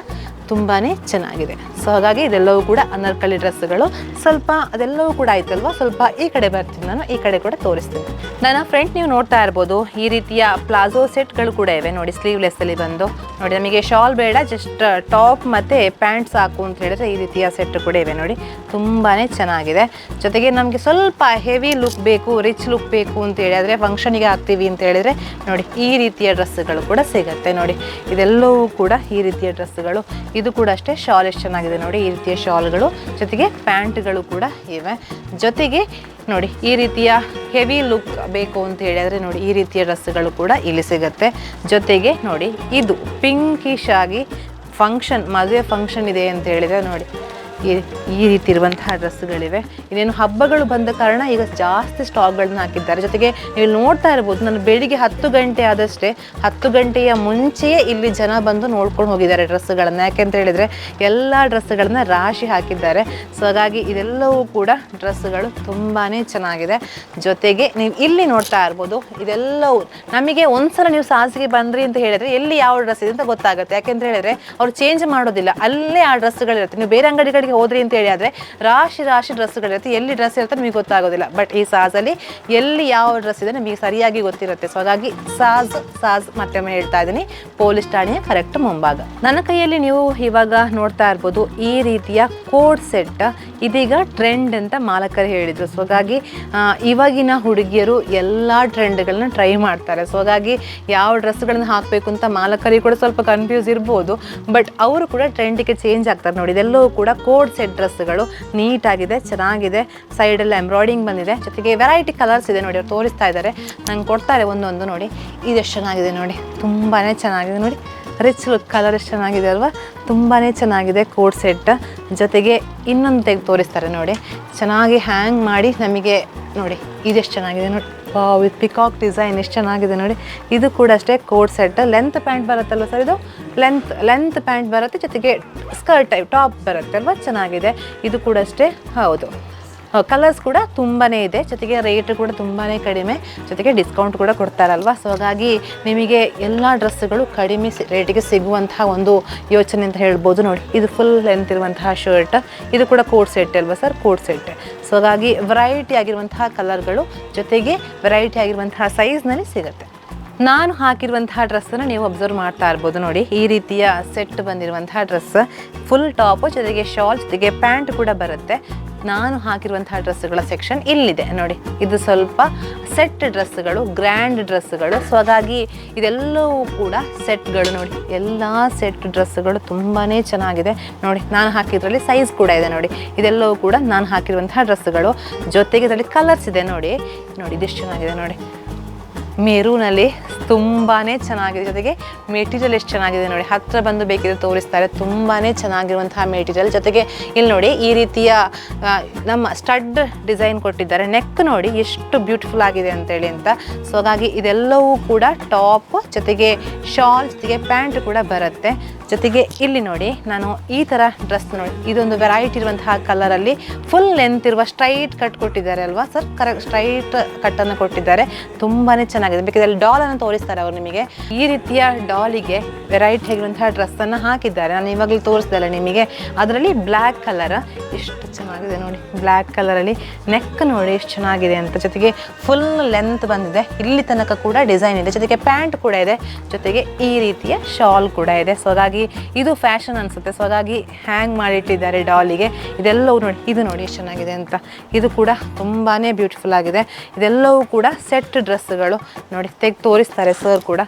ತುಂಬಾ ಚೆನ್ನಾಗಿದೆ. ಸೊ ಹಾಗಾಗಿ ಇದೆಲ್ಲವೂ ಕೂಡ ಅನರ್ಕಲಿ ಡ್ರೆಸ್ಗಳು. ಸ್ವಲ್ಪ ಅದೆಲ್ಲವೂ ಕೂಡ ಆಯ್ತಲ್ವ, ಸ್ವಲ್ಪ ಈ ಕಡೆ ಬರ್ತೀನಿ ನಾನು, ಈ ಕಡೆ ಕೂಡ ತೋರಿಸ್ತೀನಿ. ನನ್ನ ಫ್ರೆಂಡ್ ನೀವು ನೋಡ್ತಾ ಇರ್ಬೋದು ಈ ರೀತಿಯ ಪ್ಲಾಜೋ ಸೆಟ್ಗಳು ಕೂಡ ಇವೆ ನೋಡಿ, ಸ್ಲೀವ್ಲೆಸ್ಸಲ್ಲಿ ಬಂದು ನೋಡಿ. ನಮಗೆ ಶಾಲ್ ಬೇಡ, ಜಸ್ಟ್ ಟಾಪ್ ಮತ್ತು ಪ್ಯಾಂಟ್ ಸಾಕು ಅಂತ ಹೇಳಿದ್ರೆ ಈ ರೀತಿಯ ಸೆಟ್ ಕೂಡ ಇವೆ ನೋಡಿ. ತುಂಬಾ ಚೆನ್ನಾಗಿದೆ. ಜೊತೆಗೆ ನಮಗೆ ಸ್ವಲ್ಪ ಹೆವಿ ಲುಕ್ ಬೇಕು, ರಿಚ್ ಲುಕ್ ಬೇಕು ಅಂತ ಹೇಳಿದ್ರೆ, ಫಂಕ್ಷನಿಗೆ ಹಾಕ್ತೀವಿ ಅಂತ ಹೇಳಿದರೆ ನೋಡಿ ಈ ರೀತಿಯ ಡ್ರೆಸ್ಸುಗಳು ಕೂಡ ಸಿಗುತ್ತೆ ನೋಡಿ. ಇದೆಲ್ಲವೂ ಕೂಡ ಈ ರೀತಿಯ ಡ್ರೆಸ್ಸುಗಳು. ಇದು ಕೂಡ ಅಷ್ಟೇ, ಶಾಲ್ ಎಷ್ಟು ಚೆನ್ನಾಗಿದೆ ನೋಡಿ, ಈ ರೀತಿಯ ಶಾಲ್ಗಳು. ಜೊತೆಗೆ ಪ್ಯಾಂಟ್ಗಳು ಕೂಡ ಇವೆ. ಜೊತೆಗೆ ನೋಡಿ ಈ ರೀತಿಯ ಹೆವಿ ಲುಕ್ ಬೇಕು ಅಂತ ಹೇಳಿದರೆ ನೋಡಿ ಈ ರೀತಿಯ ಡ್ರೆಸ್ಸುಗಳು ಕೂಡ ಇಲ್ಲಿ ಸಿಗುತ್ತೆ. ಜೊತೆಗೆ ನೋಡಿ ಇದು ಪಿಂಕಿಶ್ ಆಗಿ ಫಂಕ್ಷನ್, ಮದುವೆ ಫಂಕ್ಷನ್ ಇದೆ ಅಂತ ಹೇಳಿದರೆ ನೋಡಿ ಈ ರೀತಿ ಇರುವಂತಹ ಡ್ರೆಸ್ಸುಗಳಿವೆ. ಇನ್ನೇನು ಹಬ್ಬಗಳು ಬಂದ ಕಾರಣ ಈಗ ಜಾಸ್ತಿ ಸ್ಟಾಕ್ಗಳನ್ನ ಹಾಕಿದ್ದಾರೆ. ಜೊತೆಗೆ ನೀವು ನೋಡ್ತಾ ಇರ್ಬೋದು, ನಾನು ಬೆಳಿಗ್ಗೆ 10 ಗಂಟೆ ಆದಷ್ಟೇ 10 ಗಂಟೆಯ ಮುಂಚೆಯೇ ಇಲ್ಲಿ ಜನ ಬಂದು ನೋಡ್ಕೊಂಡು ಹೋಗಿದ್ದಾರೆ ಡ್ರೆಸ್ಸುಗಳನ್ನು. ಯಾಕೆಂತ ಹೇಳಿದರೆ ಎಲ್ಲ ಡ್ರೆಸ್ಸುಗಳನ್ನ ರಾಶಿ ಹಾಕಿದ್ದಾರೆ. ಸೊ ಹಾಗಾಗಿ ಇದೆಲ್ಲವೂ ಕೂಡ ಡ್ರೆಸ್ಸುಗಳು ತುಂಬಾ ಚೆನ್ನಾಗಿದೆ. ಜೊತೆಗೆ ನೀವು ಇಲ್ಲಿ ನೋಡ್ತಾ ಇರ್ಬೋದು, ಇದೆಲ್ಲವೂ ನಮಗೆ ಒಂದ್ಸಲ ನೀವು ಸಾಸಿಗೆ ಬಂದ್ರಿ ಅಂತ ಹೇಳಿದರೆ ಎಲ್ಲಿ ಯಾವ ಡ್ರೆಸ್ ಇದೆ ಅಂತ ಗೊತ್ತಾಗುತ್ತೆ. ಯಾಕೆಂತ ಹೇಳಿದರೆ ಅವ್ರು ಚೇಂಜ್ ಮಾಡೋದಿಲ್ಲ, ಅಲ್ಲೇ ಆ ಡ್ರೆಸ್ಸುಗಳಿರುತ್ತೆ. ನೀವು ಬೇರೆ ಅಂಗಡಿಗಳಿಗೆ ಹೋದ್ರಿ ಅಂತ ಹೇಳಿ ಆದರೆ ರಾಶಿ ಡ್ರೆಸ್ಸುಗಳಿರುತ್ತೆ, ಎಲ್ಲಿ ಡ್ರೆಸ್ ಇರುತ್ತೆ ನಿಮಗೆ ಗೊತ್ತಾಗೋದಿಲ್ಲ. ಬಟ್ ಈ ಸಾಜಲ್ಲಿ ಎಲ್ಲಿ ಯಾವ ಡ್ರೆಸ್ ಇದೆ ನಿಮಗೆ ಸರಿಯಾಗಿ ಗೊತ್ತಿರುತ್ತೆ. ಸೊ ಹಾಗಾಗಿ ಸಾಜ್ ಮತ್ತೊಮ್ಮೆ ಹೇಳ್ತಾ ಇದ್ದೀನಿ, ಪೊಲೀಸ್ ಠಾಣೆಯ ಕರೆಕ್ಟ್ ಮುಂಭಾಗ. ನನ್ನ ಕೈಯಲ್ಲಿ ನೀವು ಇವಾಗ ನೋಡ್ತಾ ಇರ್ಬೋದು ಈ ರೀತಿಯ ಕೋಡ್ ಸೆಟ್ ಇದೀಗ ಟ್ರೆಂಡ್ ಅಂತ ಮಾಲಕರು ಹೇಳಿದರು. ಸೊ ಹಾಗಾಗಿ ಇವಾಗಿನ ಹುಡುಗಿಯರು ಎಲ್ಲ ಟ್ರೆಂಡ್ಗಳನ್ನ ಟ್ರೈ ಮಾಡ್ತಾರೆ. ಸೊ ಹಾಗಾಗಿ ಯಾವ ಡ್ರೆಸ್ಗಳನ್ನ ಹಾಕಬೇಕು ಅಂತ ಮಾಲಕರಿಗೆ ಕೂಡ ಸ್ವಲ್ಪ ಕನ್ಫ್ಯೂಸ್ ಇರ್ಬೋದು, ಬಟ್ ಅವರು ಕೂಡ ಟ್ರೆಂಡಿಗೆ ಚೇಂಜ್ ಆಗ್ತಾರೆ ನೋಡಿ. ಇದೆಲ್ಲವೂ ಕೂಡ ಕೋಡ್ ಸೆಟ್ ಡ್ರೆಸ್ಗಳು ನೀಟಾಗಿದೆ, ಚೆನ್ನಾಗಿದೆ. ಸೈಡಲ್ಲಿ ಎಂಬ್ರಾಯ್ಡಿಂಗ್ ಬಂದಿದೆ. ಜೊತೆಗೆ ವೆರೈಟಿ ಕಲರ್ಸ್ ಇದೆ ನೋಡಿ, ಅವ್ರು ತೋರಿಸ್ತಾ ಇದ್ದಾರೆ, ನಂಗೆ ಕೊಡ್ತಾರೆ ಒಂದೊಂದು ನೋಡಿ. ಇದೆಷ್ಟು ಚೆನ್ನಾಗಿದೆ ನೋಡಿ, ತುಂಬಾ ಚೆನ್ನಾಗಿದೆ ನೋಡಿ. ರಿಚ್ ಲುಕ್ ಕಲರ್ ಎಷ್ಟು ಚೆನ್ನಾಗಿದೆ ಅಲ್ವಾ, ತುಂಬಾ ಚೆನ್ನಾಗಿದೆ ಕೋಡ್ ಸೆಟ್. ಜೊತೆಗೆ ಇನ್ನೊಂದು ತೆಗೆದು ತೋರಿಸ್ತಾರೆ ನೋಡಿ, ಚೆನ್ನಾಗಿ ಹ್ಯಾಂಗ್ ಮಾಡಿ ನಮಗೆ ನೋಡಿ. ಇದೆಷ್ಟು ಚೆನ್ನಾಗಿದೆ ನೋಡಿ, ವಿತ್ ಪಿಕಾಕ್ ಡಿಸೈನ್ ಎಷ್ಟು ಚೆನ್ನಾಗಿದೆ ನೋಡಿ. ಇದು ಕೂಡ ಅಷ್ಟೇ ಕೋಡ್ ಸೆಟ್. ಲೆಂತ್ ಪ್ಯಾಂಟ್ ಬರುತ್ತಲ್ವ ಸರ್, ಇದು ಲೆಂತ್ ಪ್ಯಾಂಟ್ ಬರುತ್ತೆ. ಜೊತೆಗೆ ಸ್ಕರ್ಟ್ ಟೈಪ್ ಟಾಪ್ ಬರುತ್ತೆ ಅಲ್ವಾ, ಚೆನ್ನಾಗಿದೆ. ಇದು ಕೂಡ ಅಷ್ಟೇ, ಹೌದು. ಕಲರ್ಸ್ ಕೂಡ ತುಂಬಾ ಇದೆ. ಜೊತೆಗೆ ರೇಟ್ ಕೂಡ ತುಂಬಾ ಕಡಿಮೆ. ಜೊತೆಗೆ ಡಿಸ್ಕೌಂಟ್ ಕೂಡ ಕೊಡ್ತಾರಲ್ವ. ಸೊ ಹಾಗಾಗಿ ನಿಮಗೆ ಎಲ್ಲ ಡ್ರೆಸ್ಸುಗಳು ಕಡಿಮೆ ರೇಟಿಗೆ ಸಿಗುವಂತಹ ಒಂದು ಯೋಚನೆ ಅಂತ ಹೇಳ್ಬೋದು ನೋಡಿ. ಇದು ಫುಲ್ ಲೆಂತ್ ಇರುವಂತಹ ಶರ್ಟ್, ಇದು ಕೂಡ ಕೋಟ್ ಸೆಟ್ ಅಲ್ವಾ ಸರ್, ಕೋಟ್ ಸೆಟ್. ಸೊ ಹಾಗಾಗಿ ವೆರೈಟಿ ಆಗಿರುವಂತಹ ಕಲರ್ಗಳು, ಜೊತೆಗೆ ವೆರೈಟಿ ಆಗಿರುವಂತಹ ಸೈಜ್ನಲ್ಲಿ ಸಿಗುತ್ತೆ. ನಾನು ಹಾಕಿರುವಂತಹ ಡ್ರೆಸ್ಸನ್ನು ನೀವು ಅಬ್ಸರ್ವ್ ಮಾಡ್ತಾ ಇರ್ಬೋದು ನೋಡಿ. ಈ ರೀತಿಯ ಸೆಟ್ ಬಂದಿರುವಂತಹ ಡ್ರೆಸ್, ಫುಲ್ ಟಾಪು, ಜೊತೆಗೆ ಶಾಲ್, ಜೊತೆಗೆ ಪ್ಯಾಂಟ್ ಕೂಡ ಬರುತ್ತೆ. ನಾನು ಹಾಕಿರುವಂತಹ ಡ್ರೆಸ್ಸುಗಳ ಸೆಕ್ಷನ್ ಇಲ್ಲಿದೆ ನೋಡಿ. ಇದು ಸ್ವಲ್ಪ ಸೆಟ್ ಡ್ರೆಸ್ಸುಗಳು, ಗ್ರ್ಯಾಂಡ್ ಡ್ರೆಸ್ಸುಗಳು. ಸೊ ಹಾಗಾಗಿ ಇದೆಲ್ಲವೂ ಕೂಡ ಸೆಟ್ಗಳು ನೋಡಿ. ಎಲ್ಲ ಸೆಟ್ ಡ್ರೆಸ್ಸುಗಳು ತುಂಬಾ ಚೆನ್ನಾಗಿದೆ ನೋಡಿ. ನಾನು ಹಾಕಿದ್ರಲ್ಲಿ ಸೈಜ್ ಕೂಡ ಇದೆ ನೋಡಿ. ಇದೆಲ್ಲವೂ ಕೂಡ ನಾನು ಹಾಕಿರುವಂತಹ ಡ್ರೆಸ್ಸುಗಳು. ಜೊತೆಗೆ ಇದರಲ್ಲಿ ಕಲರ್ಸ್ ಇದೆ ನೋಡಿ. ಇದೆಷ್ಟು ಚೆನ್ನಾಗಿದೆ ನೋಡಿ. ಮೆರೂನಲ್ಲಿ ತುಂಬಾ ಚೆನ್ನಾಗಿದೆ. ಜೊತೆಗೆ ಮೆಟೀರಿಯಲ್ ಎಷ್ಟು ಚೆನ್ನಾಗಿದೆ ನೋಡಿ. ಹತ್ತಿರ ಬಂದು ಬೇಕಿದ್ರೆ ತೋರಿಸ್ತಾರೆ. ತುಂಬಾ ಚೆನ್ನಾಗಿರುವಂತಹ ಮೆಟೀರಿಯಲ್. ಜೊತೆಗೆ ಇಲ್ಲಿ ನೋಡಿ ಈ ರೀತಿಯ ನಮ್ಮ ಸ್ಟಡ್ ಡಿಸೈನ್ ಕೊಟ್ಟಿದ್ದಾರೆ. ನೆಕ್ ನೋಡಿ ಎಷ್ಟು ಬ್ಯೂಟಿಫುಲ್ ಆಗಿದೆ ಅಂತೇಳಿ ಅಂತ. ಸೊ ಹಾಗಾಗಿ ಇದೆಲ್ಲವೂ ಕೂಡ ಟಾಪ್, ಜೊತೆಗೆ ಶಾಲ್, ಜೊತೆಗೆ ಪ್ಯಾಂಟ್ ಕೂಡ ಬರುತ್ತೆ. ಜೊತೆಗೆ ಇಲ್ಲಿ ನೋಡಿ ನಾನು ಈ ಥರ ಡ್ರೆಸ್ ನೋಡಿ, ಇದೊಂದು ವೆರೈಟಿ ಇರುವಂತಹ ಕಲರಲ್ಲಿ ಫುಲ್ ಲೆಂತ್ ಇರುವ ಸ್ಟ್ರೈಟ್ ಕಟ್ ಕೊಟ್ಟಿದ್ದಾರೆ ಅಲ್ವಾ ಸರ್, ಕರೆಕ್ಟ್ ಸ್ಟ್ರೈಟ್ ಕಟ್ಟನ್ನು ಕೊಟ್ಟಿದ್ದಾರೆ. ತುಂಬಾ ಚೆನ್ನಾಗಿದೆ. ಬೇಕಿದ್ರೆ ಡಾಲನ್ನು ತೋರಿಸ್ತಾರೆ ಅವರು ನಿಮಗೆ. ಈ ರೀತಿಯ ಡಾಲಿಗೆ ವೆರೈಟಿ ಆಗಿರುವಂತಹ ಡ್ರೆಸ್ಸನ್ನು ಹಾಕಿದ್ದಾರೆ. ನಾನು ಇವಾಗಲೇ ತೋರಿಸ್ದಲ್ಲ ನಿಮಗೆ. ಅದರಲ್ಲಿ ಬ್ಲ್ಯಾಕ್ ಕಲರ್ ಎಷ್ಟು ಚೆನ್ನಾಗಿದೆ ನೋಡಿ. ಬ್ಲ್ಯಾಕ್ ಕಲರಲ್ಲಿ ನೆಕ್ ನೋಡಿ ಎಷ್ಟು ಚೆನ್ನಾಗಿದೆ ಅಂತ. ಜೊತೆಗೆ ಫುಲ್ ಲೆಂತ್ ಬಂದಿದೆ, ಇಲ್ಲಿ ತನಕ ಕೂಡ ಡಿಸೈನ್ ಇದೆ. ಜೊತೆಗೆ ಪ್ಯಾಂಟ್ ಕೂಡ ಇದೆ, ಜೊತೆಗೆ ಈ ರೀತಿಯ ಶಾಲ್ ಕೂಡ ಇದೆ. ಸೊ ಹಾಗಾಗಿ ಇದು ಫ್ಯಾಷನ್ ಅನಿಸುತ್ತೆ. ಸೊ ಹಾಗಾಗಿ ಹ್ಯಾಂಗ್ ಮಾಡಿಟ್ಟಿದ್ದಾರೆ ಡಾಲಿಗೆ. ಇದೆಲ್ಲವೂ ನೋಡಿ, ಇದು ನೋಡಿ ಎಷ್ಟು ಚೆನ್ನಾಗಿದೆ ಅಂತ. ಇದು ಕೂಡ ತುಂಬಾ ಬ್ಯೂಟಿಫುಲ್ ಆಗಿದೆ. ಇದೆಲ್ಲವೂ ಕೂಡ ಸೆಟ್ ಡ್ರೆಸ್ಸುಗಳು ನೋಡಿ. ತೆಗೆದು ತೋರಿಸ್ತಾರೆ ಸರ್ ಕೂಡ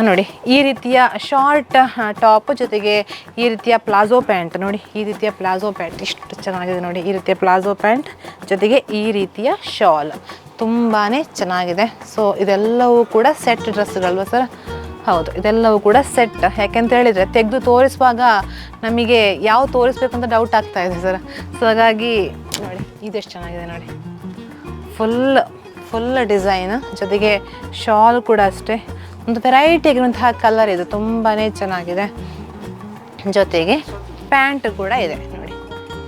ನೋಡಿ. ಈ ರೀತಿಯ ಶಾರ್ಟ್ ಟಾಪ್, ಜೊತೆಗೆ ಈ ರೀತಿಯ ಪ್ಲಾಜೋ ಪ್ಯಾಂಟ್ ನೋಡಿ. ಈ ರೀತಿಯ ಪ್ಲಾಜೋ ಪ್ಯಾಂಟ್ ಎಷ್ಟು ಚೆನ್ನಾಗಿದೆ ನೋಡಿ. ಈ ರೀತಿಯ ಪ್ಲಾಜೋ ಪ್ಯಾಂಟ್, ಜೊತೆಗೆ ಈ ರೀತಿಯ ಶಾಲ್ ತುಂಬಾ ಚೆನ್ನಾಗಿದೆ. ಸೊ ಇದೆಲ್ಲವೂ ಕೂಡ ಸೆಟ್ ಡ್ರೆಸ್ಸುಗಲ್ವ ಸರ್. ಹೌದು, ಇದೆಲ್ಲವೂ ಕೂಡ ಸೆಟ್. ಯಾಕೆಂತ ಹೇಳಿದರೆ ತೆಗೆದು ತೋರಿಸುವಾಗ ನಮಗೆ ಯಾವ ತೋರಿಸ್ಬೇಕು ಅಂತ ಡೌಟ್ ಆಗ್ತಾ ಇದೆ ಸರ್. ಸೊ ಹಾಗಾಗಿ ನೋಡಿ ಇದೆಷ್ಟು ಚೆನ್ನಾಗಿದೆ ನೋಡಿ, ಫುಲ್ ಡಿಸೈನ್, ಜೊತೆಗೆ ಶಾಲ್ ಕೂಡ ಅಷ್ಟೇ ಒಂದು ವೆರೈಟಿ ಆಗಿರುವಂತಹ ಕಲರ್ ಇದು, ತುಂಬಾ ಚೆನ್ನಾಗಿದೆ. ಜೊತೆಗೆ ಪ್ಯಾಂಟ್ ಕೂಡ ಇದೆ ನೋಡಿ.